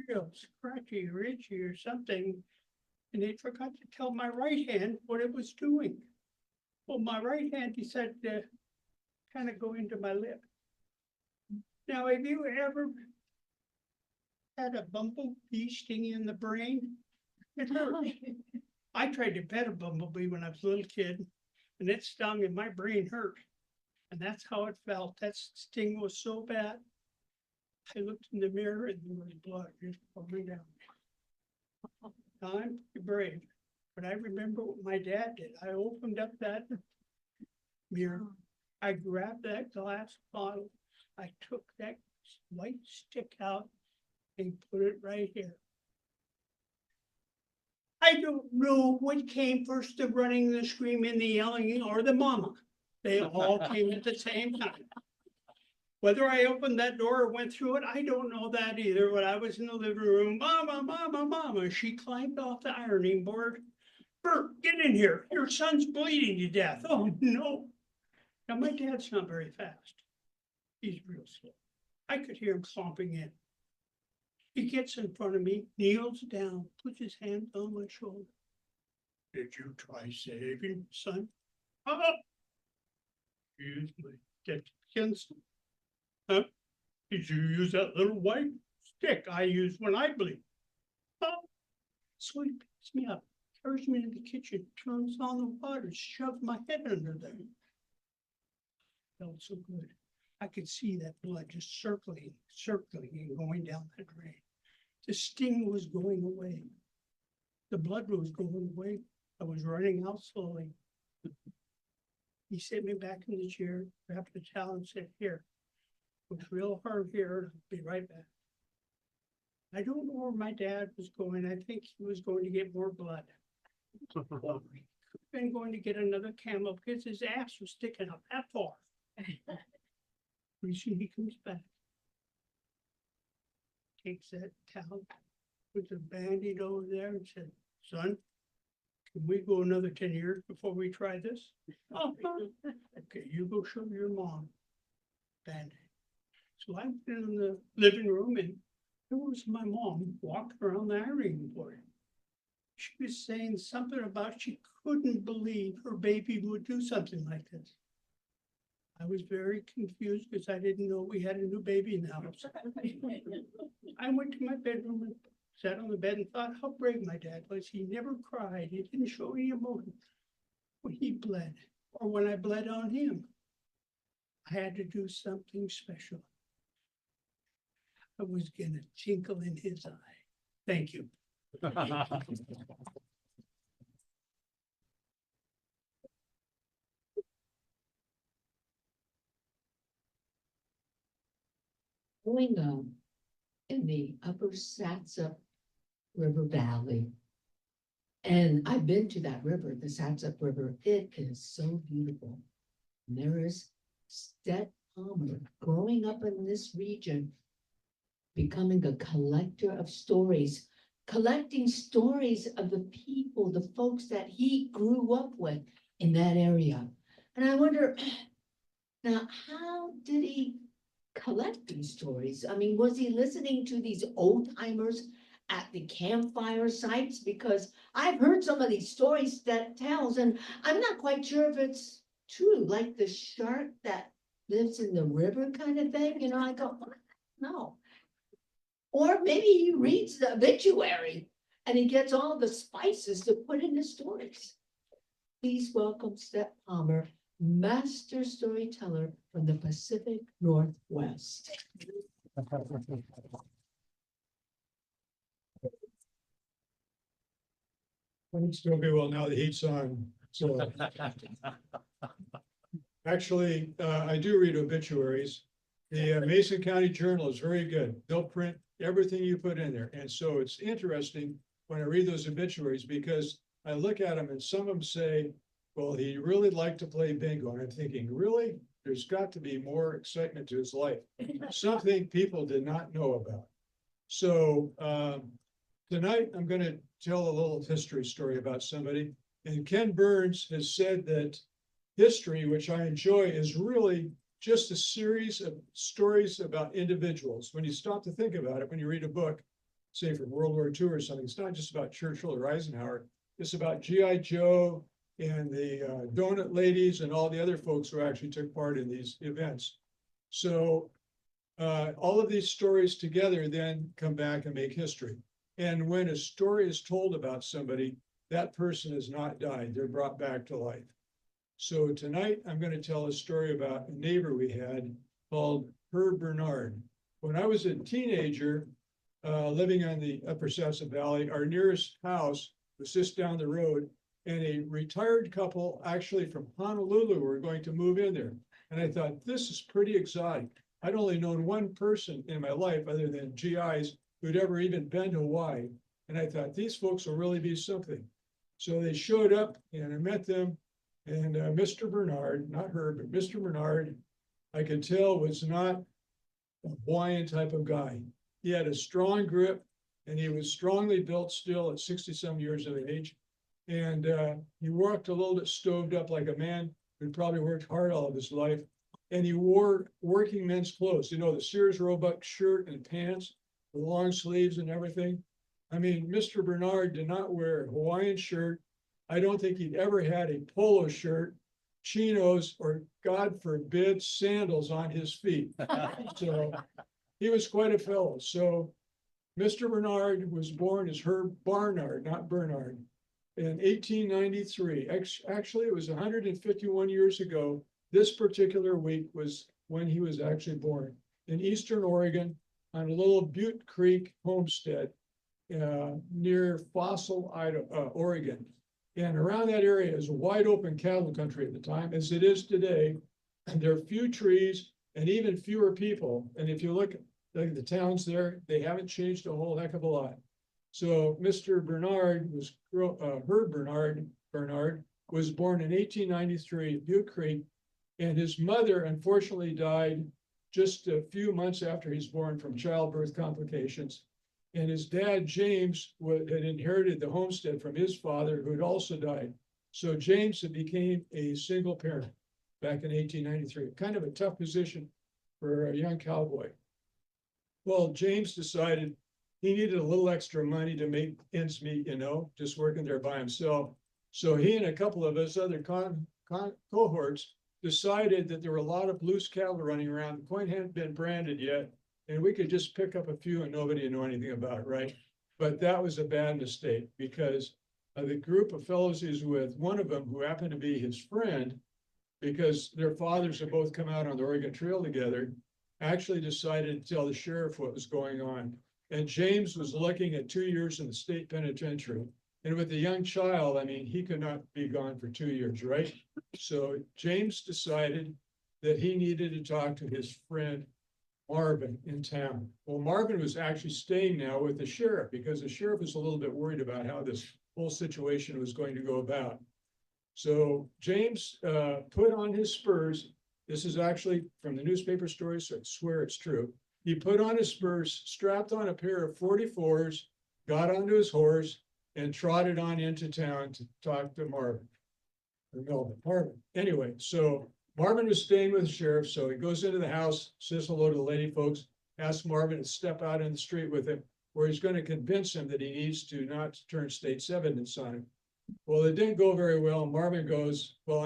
real scratchy or itchy or something. And they forgot to tell my right hand what it was doing. Well, my right hand decided to kind of go into my lip. Now, have you ever had a bumblebee sting you in the brain? It hurts. I tried to pet a bumblebee when I was a little kid, and it stung and my brain hurt. And that's how it felt. That sting was so bad. I looked in the mirror and there was blood just pouring down. Now, I'm pretty brave, but I remember what my dad did. I opened up that mirror. I grabbed that glass bottle. I took that white stick out and put it right here. I don't know what came first, the running, the screaming, the yelling, or the mama. They all came at the same time. Whether I opened that door or went through it, I don't know that either. When I was in the living room, mama, mama, mama, she climbed off the ironing board. Bert, get in here. Your son's bleeding to death. Oh, no. Now, my dad's not very fast. He's real slow. I could hear him clomping in. He gets in front of me, kneels down, puts his hand on my shoulder. Did you try saving, son? Use my dead pencil. Huh? Did you use that little white stick I use when I bleed? Oh, so he picks me up, carries me into the kitchen, turns on the water, shoves my head under there. Felt so good. I could see that blood just circling and going down the drain. The sting was going away. The blood was going away. I was running out slowly. He set me back in the chair, wrapped the towel and said, here, it was real hard here, I'll be right back. I don't know where my dad was going. I think he was going to get more blood. He could have been going to get another camel because his ass was sticking up that far. Pretty soon he comes back. Takes that towel, puts a Band-Aid over there and said, son, can we go another 10 years before we try this? Oh, okay, you go show your mom. Band-Aid. So I went in the living room and there was my mom walking around the ironing board. She was saying something about she couldn't believe her baby would do something like this. I was very confused because I didn't know we had a new baby in the house. I went to my bedroom and sat on the bed and thought how brave my dad was. He never cried. He didn't show any emotion when he bled or when I bled on him. I had to do something special. I was gonna tinkle in his eye. Thank you. Growing up in the upper Satsop River Valley. And I've been to that river, the Satsop River. It is so beautiful. And there is Stet Palmer growing up in this region, becoming a collector of stories, collecting stories of the people, the folks that he grew up with in that area. And I wonder, now, how did he collect these stories? I mean, was he listening to these old timers at the campfire sites? Because I've heard some of these stories that tells, and I'm not quite sure if it's true, like the shark that lives in the river kind of thing. You know, I go, what? No. Or maybe he reads the obituary and he gets all the spices to put in his stories. Please welcome Stet Palmer, master storyteller from the Pacific Northwest. It's gonna be well now the heat's on, so. Actually, I do read obituaries. The Mason County Journal is very good. They'll print everything you put in there. And so it's interesting when I read those obituaries because I look at them and some of them say, Well, he really liked to play bingo, and I'm thinking, really? There's got to be more excitement to his life, something people did not know about. So, tonight I'm gonna tell a little history story about somebody. And Ken Burns has said that history, which I enjoy, is really just a series of stories about individuals. When you stop to think about it, when you read a book, say from World War II or something, it's not just about Churchill or Eisenhower. It's about G.I. Joe and the donut ladies and all the other folks who actually took part in these events. So all of these stories together then come back and make history. And when a story is told about somebody, that person has not died. They're brought back to life. So tonight I'm going to tell a story about a neighbor we had called Herb Bernard. When I was a teenager, living on the Upper Sasson Valley, our nearest house was just down the road, and a retired couple, actually from Honolulu, were going to move in there. And I thought, this is pretty exotic. I'd only known one person in my life other than GIs who'd ever even been to Hawaii. And I thought, these folks will really be something. So they showed up and I met them. And Mr. Bernard, not Herb, but Mr. Bernard, I could tell was not a Hawaiian type of guy. He had a strong grip and he was strongly built still at 60-some years of age. And he walked a little bit stoved up like a man who'd probably worked hard all of his life. And he wore working men's clothes, you know, the Sears Roebuck shirt and pants with long sleeves and everything. I mean, Mr. Bernard did not wear a Hawaiian shirt. I don't think he'd ever had a polo shirt, chinos, or God forbid, sandals on his feet. So he was quite a fellow. So Mr. Bernard was born as Herb Barnard, not Bernard, in 1893. Actually, it was 151 years ago. This particular week was when he was actually born in Eastern Oregon on a little Butte Creek homestead near Fossil, Oregon. And around that area is wide open cattle country at the time, as it is today. And there are few trees and even fewer people. And if you look at the towns there, they haven't changed a whole heck of a lot. So Mr. Bernard was, Herb Bernard was born in 1893 at Butte Creek. And his mother unfortunately died just a few months after he was born from childbirth complications. And his dad, James, had inherited the homestead from his father, who had also died. So James had became a single parent back in 1893, kind of a tough position for a young cowboy. Well, James decided he needed a little extra money to make ends meet, you know, just working there by himself. So he and a couple of his other cohorts decided that there were a lot of loose cattle running around. The coin hadn't been branded yet, and we could just pick up a few and nobody would know anything about it, right? But that was a bad mistake because the group of fellows he's with, one of them who happened to be his friend, because their fathers had both come out on the Oregon Trail together, actually decided to tell the sheriff what was going on. And James was looking at 2 years in the state penitentiary. And with a young child, I mean, he could not be gone for 2 years, right? So James decided that he needed to talk to his friend Marvin in town. Well, Marvin was actually staying now with the sheriff because the sheriff was a little bit worried about how this whole situation was going to go about. So James put on his spurs. This is actually from the newspaper story, so I swear it's true. He put on his spurs, strapped on a pair of 44s, got onto his horse, and trotted on into town to talk to Marvin. Or Melvin, Marvin. Anyway, so Marvin was staying with the sheriff, so he goes into the house, says hello to the lady folks, asks Marvin to step out in the street with him, where he's going to convince him that he needs to not turn state's evidence on him. Well, it didn't go very well. Marvin goes, well,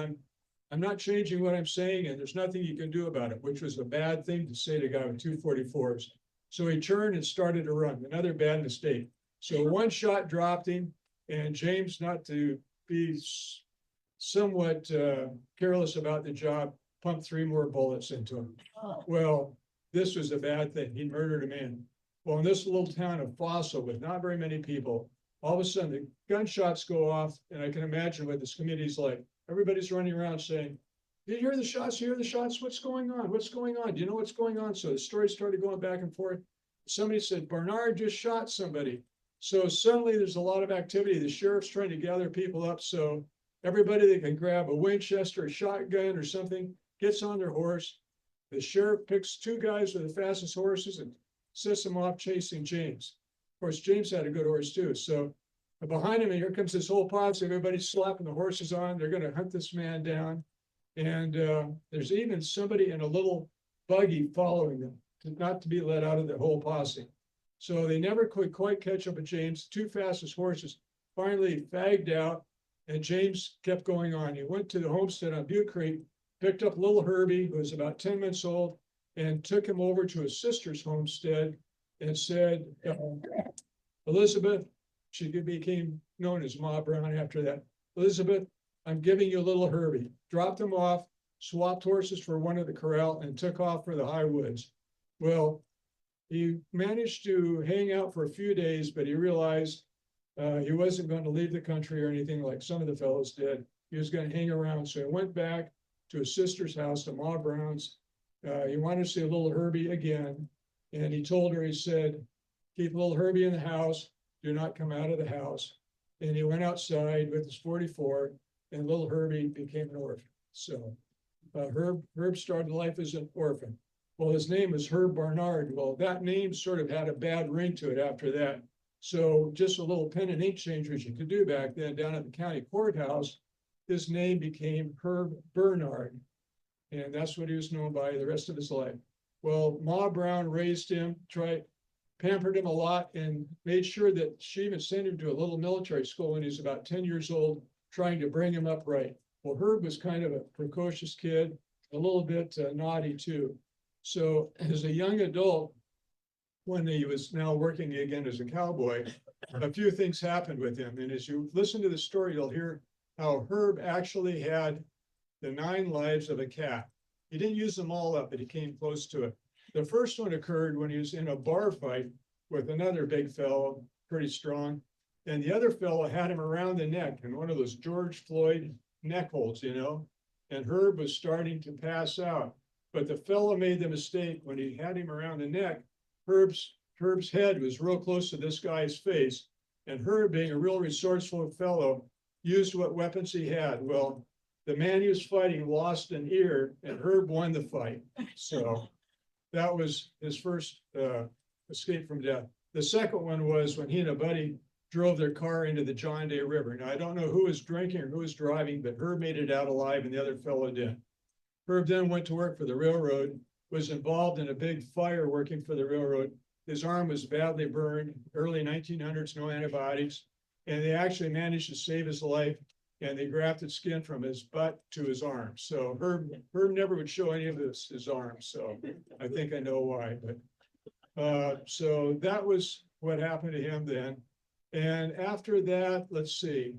I'm not changing what I'm saying, and there's nothing you can do about it, which was a bad thing to say to a guy with 244s. So he turned and started to run, another bad mistake. So one shot dropped him, and James, not to be somewhat careless about the job, pumped 3 more bullets into him. Well, this was a bad thing. He murdered a man. Well, in this little town of Fossil with not very many people, all of a sudden the gunshots go off, and I can imagine what this committee's like. Everybody's running around saying, "Did you hear the shots? You hear the shots? What's going on? What's going on? Do you know what's going on?" So the story started going back and forth. Somebody said, "Bernard just shot somebody." So suddenly there's a lot of activity. The sheriff's trying to gather people up. So everybody that can grab a Winchester, a shotgun or something, gets on their horse. The sheriff picks two guys with the fastest horses and sets them off chasing James. Of course, James had a good horse too, so behind him, and here comes this whole posse, everybody's slapping the horses on, they're gonna hunt this man down. And there's even somebody in a little buggy following them, not to be let out of the whole posse. So they never could quite catch up with James, two fastest horses, finally fagged out, and James kept going on. He went to the homestead on Butte Creek, picked up little Herbie, who was about 10 months old, and took him over to his sister's homestead and said, Elizabeth, she became known as Ma Brown after that. Elizabeth, I'm giving you little Herbie. Dropped him off, swapped horses for one at the corral, and took off for the high woods. Well, he managed to hang out for a few days, but he realized he wasn't going to leave the country or anything like some of the fellows did. He was going to hang around. So he went back to his sister's house, to Ma Brown's. He wanted to see little Herbie again. And he told her, he said, keep little Herbie in the house. Do not come out of the house. And he went outside with his 44, and little Herbie became an orphan. So Herb started life as an orphan. Well, his name was Herb Barnard. Well, that name sort of had a bad ring to it after that. So just a little pen and ink change, which you could do back then down at the county courthouse, his name became Herb Bernard. And that's what he was known by the rest of his life. Well, Ma Brown raised him, pampered him a lot, and made sure that she even sent him to a little military school when he was about 10 years old, trying to bring him up right. Well, Herb was kind of a precocious kid, a little bit naughty too. So as a young adult, when he was now working again as a cowboy, a few things happened with him. And as you listen to the story, you'll hear how Herb actually had the 9 lives of a cat. He didn't use them all up, but he came close to it. The first one occurred when he was in a bar fight with another big fellow, pretty strong. And the other fellow had him around the neck in one of those George Floyd neck holds, you know, and Herb was starting to pass out. But the fellow made the mistake when he had him around the neck. Herb's head was real close to this guy's face. And Herb, being a real resourceful fellow, used what weapons he had. Well, the man he was fighting lost an ear, and Herb won the fight. So that was his first escape from death. The second one was when he and a buddy drove their car into the John Day River. Now, I don't know who was drinking or who was driving, but Herb made it out alive and the other fellow didn't. Herb then went to work for the railroad, was involved in a big fire working for the railroad. His arm was badly burned, early 1900s, no antibiotics, and they actually managed to save his life, and they grafted skin from his butt to his arm. So Herb never would show any of his arm, so I think I know why. But so that was what happened to him then. And after that, let's see,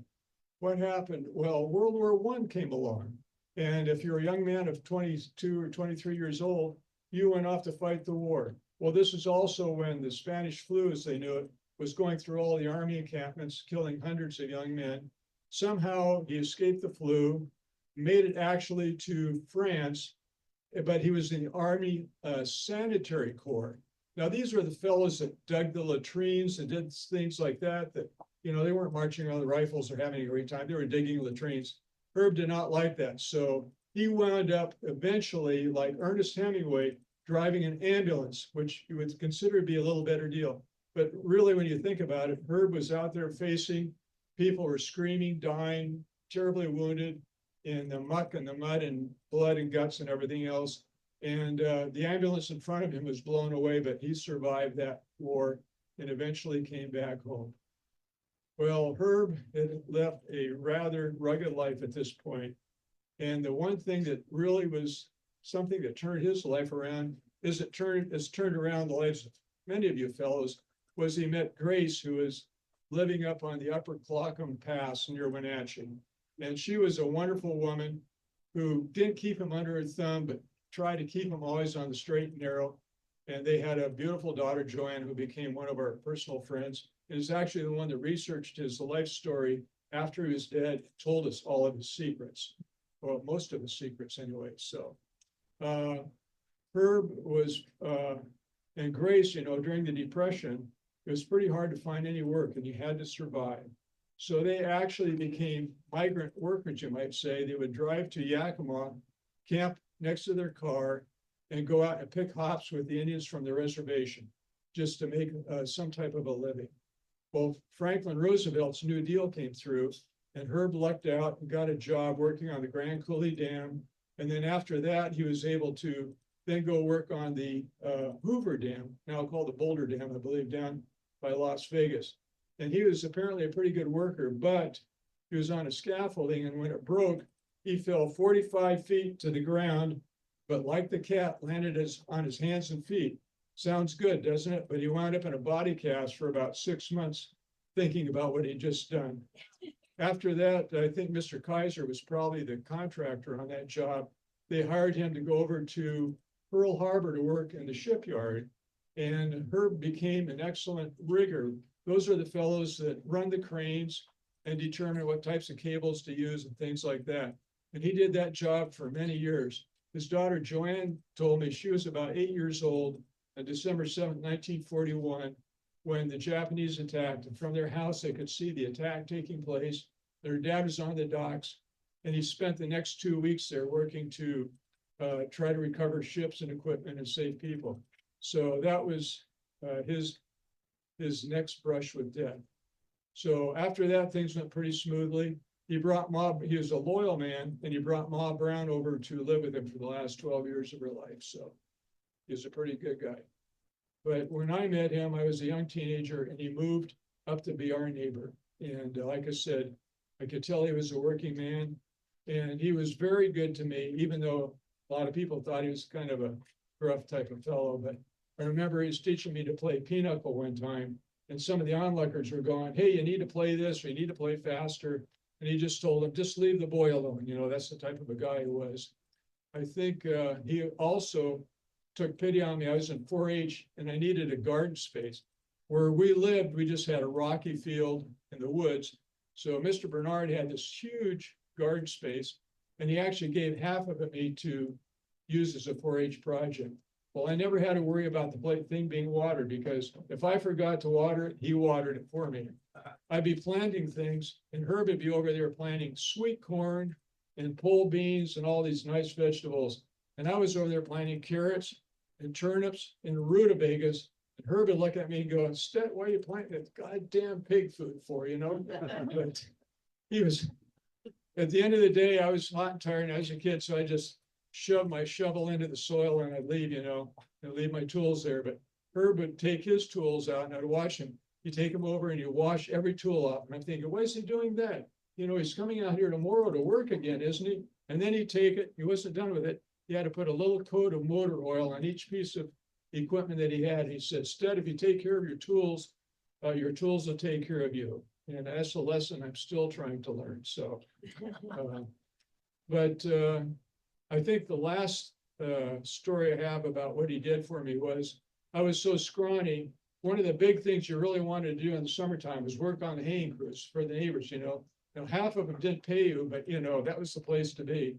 what happened? Well, World War I came along. And if you're a young man of 22 or 23 years old, you went off to fight the war. Well, this is also when the Spanish flu, as they knew it, was going through all the army encampments, killing hundreds of young men. Somehow he escaped the flu, made it actually to France, but he was in the Army Sanitary Corps. Now, these were the fellows that dug the latrines and did things like that, you know, they weren't marching around with rifles or having a great time. They were digging latrines. Herb did not like that. So he wound up eventually, like Ernest Hemingway, driving an ambulance, which you would consider to be a little better deal. But really, when you think about it, Herb was out there facing, people were screaming, dying, terribly wounded in the muck and the mud and blood and guts and everything else. And the ambulance in front of him was blown away, but he survived that war and eventually came back home. Well, Herb had left a rather rugged life at this point. And the one thing that really was something that turned his life around is it's turned around the lives of many of you fellows, was he met Grace, who was living up on the Upper Clockham Pass near Wenatchee. And she was a wonderful woman who didn't keep him under her thumb, but tried to keep him always on the straight and narrow. And they had a beautiful daughter, Joanne, who became one of our personal friends. And is actually the one that researched his life story after he was dead, told us all of his secrets, or most of his secrets anyway. So Herb was, and Grace, you know, during the Depression, it was pretty hard to find any work and you had to survive. So they actually became migrant workers, you might say. They would drive to Yakima, camp next to their car, and go out and pick hops with the Indians from the reservation, just to make some type of a living. Well, Franklin Roosevelt's New Deal came through, and Herb lucked out and got a job working on the Grand Coulee Dam. And then after that, he was able to then go work on the Hoover Dam, now called the Boulder Dam, I believe, down by Las Vegas. And he was apparently a pretty good worker, but he was on a scaffolding, and when it broke, he fell 45 feet to the ground, but like the cat, landed on his hands and feet. Sounds good, doesn't it? But he wound up in a body cast for about 6 months, thinking about what he'd just done. After that, I think Mr. Kaiser was probably the contractor on that job. They hired him to go over to Pearl Harbor to work in the shipyard, and Herb became an excellent rigger. Those are the fellows that run the cranes and determine what types of cables to use and things like that. And he did that job for many years. His daughter Joanne told me she was about 8 years old on December 7th, 1941, when the Japanese attacked, and from their house, they could see the attack taking place. Their dad was on the docks, and he spent the next 2 weeks there working to try to recover ships and equipment and save people. So that was his next brush with death. So after that, things went pretty smoothly. He was a loyal man, and he brought Ma Brown over to live with him for the last 12 years of her life. So he's a pretty good guy. But when I met him, I was a young teenager, and he moved up to be our neighbor. And like I said, I could tell he was a working man, and he was very good to me, even though a lot of people thought he was kind of a rough type of fellow. But I remember he was teaching me to play pinochle one time, and some of the onlookers were going, "Hey, you need to play this, or you need to play faster." And he just told them, "Just leave the boy alone." You know, that's the type of a guy he was. I think he also took pity on me. I was in 4-H, and I needed a garden space. Where we lived, we just had a rocky field in the woods. So Mr. Bernard had this huge garden space, and he actually gave half of it me to use as a 4-H project. Well, I never had to worry about the thing being watered, because if I forgot to water it, he watered it for me. I'd be planting things, and Herb would be over there planting sweet corn and pole beans and all these nice vegetables. And I was over there planting carrots and turnips and rutabagas. And Herb would look at me and go, "Stet, why are you planting that goddamn pig food for, you know?" But he was, at the end of the day, I was hot and tired as a kid, so I just shoved my shovel into the soil and I'd leave, you know, and leave my tools there. But Herb would take his tools out, and I'd watch him. You take him over and you wash every tool off. And I'm thinking, why is he doing that? You know, he's coming out here tomorrow to work again, isn't he? And then he'd take it, he wasn't done with it. He had to put a little coat of motor oil on each piece of equipment that he had. He said, "Stet, if you take care of your tools will take care of you." And that's a lesson I'm still trying to learn. So, but I think the last story I have about what he did for me was, I was so scrawny. One of the big things you really wanted to do in the summertime was work on the haying crews for the neighbors, you know. Now, half of them didn't pay you, but you know, that was the place to be.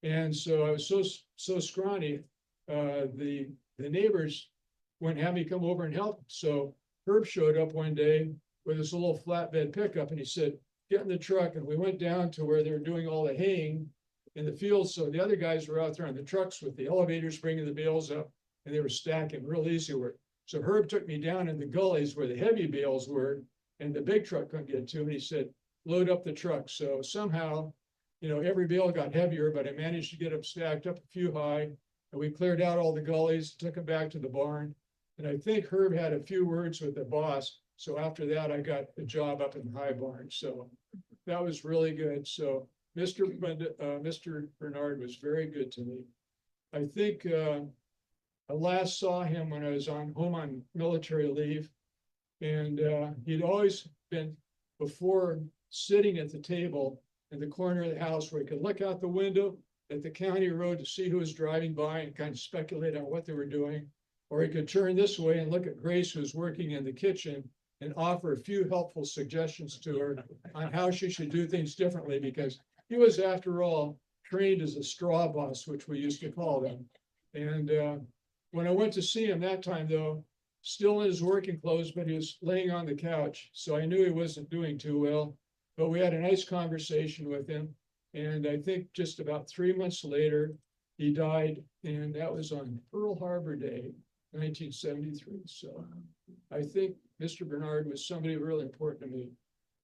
And so I was so scrawny, the neighbors wouldn't have me come over and help. So Herb showed up one day with this little flatbed pickup, and he said, "Get in the truck." And we went down to where they were doing all the haying in the fields. So the other guys were out there on the trucks with the elevators bringing the bales up, and they were stacking real easy work. So Herb took me down in the gullies where the heavy bales were, and the big truck couldn't get to, and he said, "Load up the truck." So somehow, you know, every bale got heavier, but I managed to get them stacked up a few high, and we cleared out all the gullies, took them back to the barn. And I think Herb had a few words with the boss. So after that, I got a job up in the high barn. So that was really good. So Mr. Bernard was very good to me. I think I last saw him when I was home on military leave. And he'd always been, before, sitting at the table in the corner of the house where he could look out the window at the county road to see who was driving by and kind of speculate on what they were doing. Or he could turn this way and look at Grace, who's working in the kitchen, and offer a few helpful suggestions to her on how she should do things differently, because he was, after all, trained as a straw boss, which we used to call them. And when I went to see him that time, though, still in his working clothes, but he was laying on the couch, so I knew he wasn't doing too well. But we had a nice conversation with him. And I think just about 3 months later, he died, and that was on Pearl Harbor Day, 1973. So I think Mr. Bernard was somebody really important to me.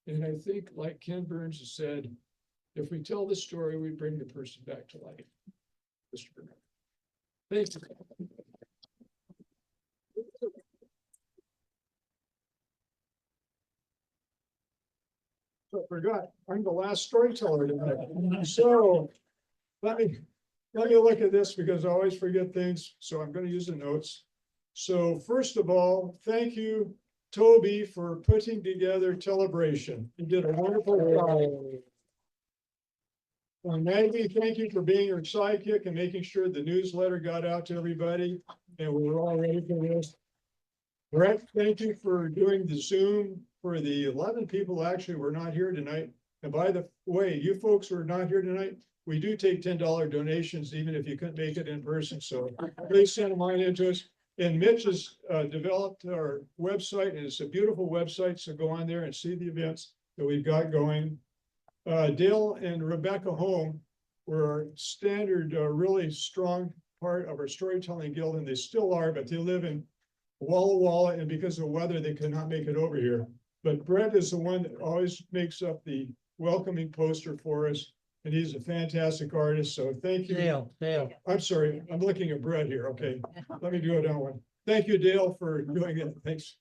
And I think, like Ken Burns has said, if we tell the story, we bring the person back to life. Mr. Bernard. Thank you. So I forgot, I'm the last storyteller tonight. So let me look at this because I always forget things. So I'm going to use the notes. So first of all, thank you, Toby, for putting together Tellabration. You did a wonderful job. And Maggie, thank you for being your sidekick and making sure the newsletter got out to everybody and we were all ready for this. Brett, thank you for doing the Zoom for the 11 people who actually were not here tonight. And by the way, you folks who are not here tonight, we do take $10 donations, even if you couldn't make it in person. So please send mine into us. And Mitch has developed our website, and it's a beautiful website. So go on there and see the events that we've got going. Dale and Rebecca Holm were our standard, really strong part of our storytelling guild, and they still are, but they live in Walla Walla, and because of weather, they could not make it over here. But Brett is the one that always makes up the welcoming poster for us, and he's a fantastic artist, so thank you. Dale. I'm sorry, I'm looking at Brett here, okay, let me do it down one. Thank you, Dale, for doing it, thanks.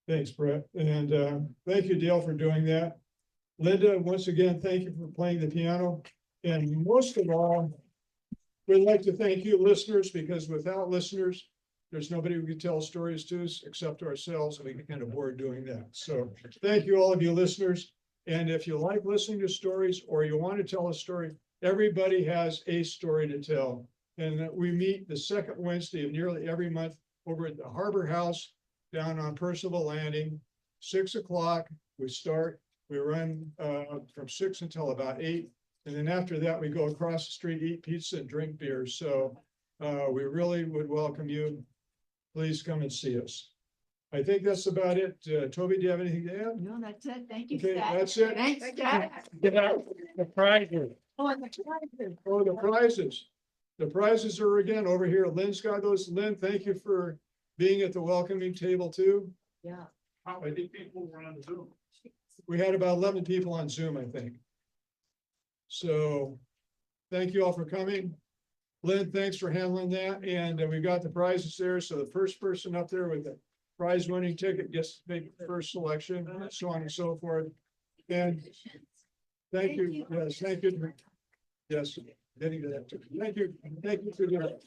Thanks, Brett, and thank you, Dale, for doing that. Linda, once again, thank you for playing the piano, and most of all, we'd like to thank you, listeners, because without listeners, there's nobody we can tell stories to us except ourselves, and we get kind of bored doing that. So thank you, all of you listeners. And if you like listening to stories or you want to tell a story, everybody has a story to tell. And we meet the second Wednesday of nearly every month over at the Harbor House down on Percival Landing, 6 o'clock. We start, we run from 6 until about 8. And then after that, we go across the street, eat pizza and drink beer. So we really would welcome you. Please come and see us. I think that's about it. Toby, do you have anything to add? No, that's it. Thank you, Okay, Scott. that's it. Thanks, Scott. Give out the prizes. Oh, and the prizes. Oh, the prizes. The prizes are again over here. Lynn's got those. Lynn, thank you for being at the welcoming table too. Yeah. How many people were on Zoom? We had about 11 people on Zoom, I think. So thank you all for coming. Lynn, thanks for handling that. And we got the prizes there. So the first person up there with the prize winning ticket gets to make the first selection, so on and so forth. And thank you. Yes, thank you. Yes, getting to that too. Thank you. Thank you for doing it.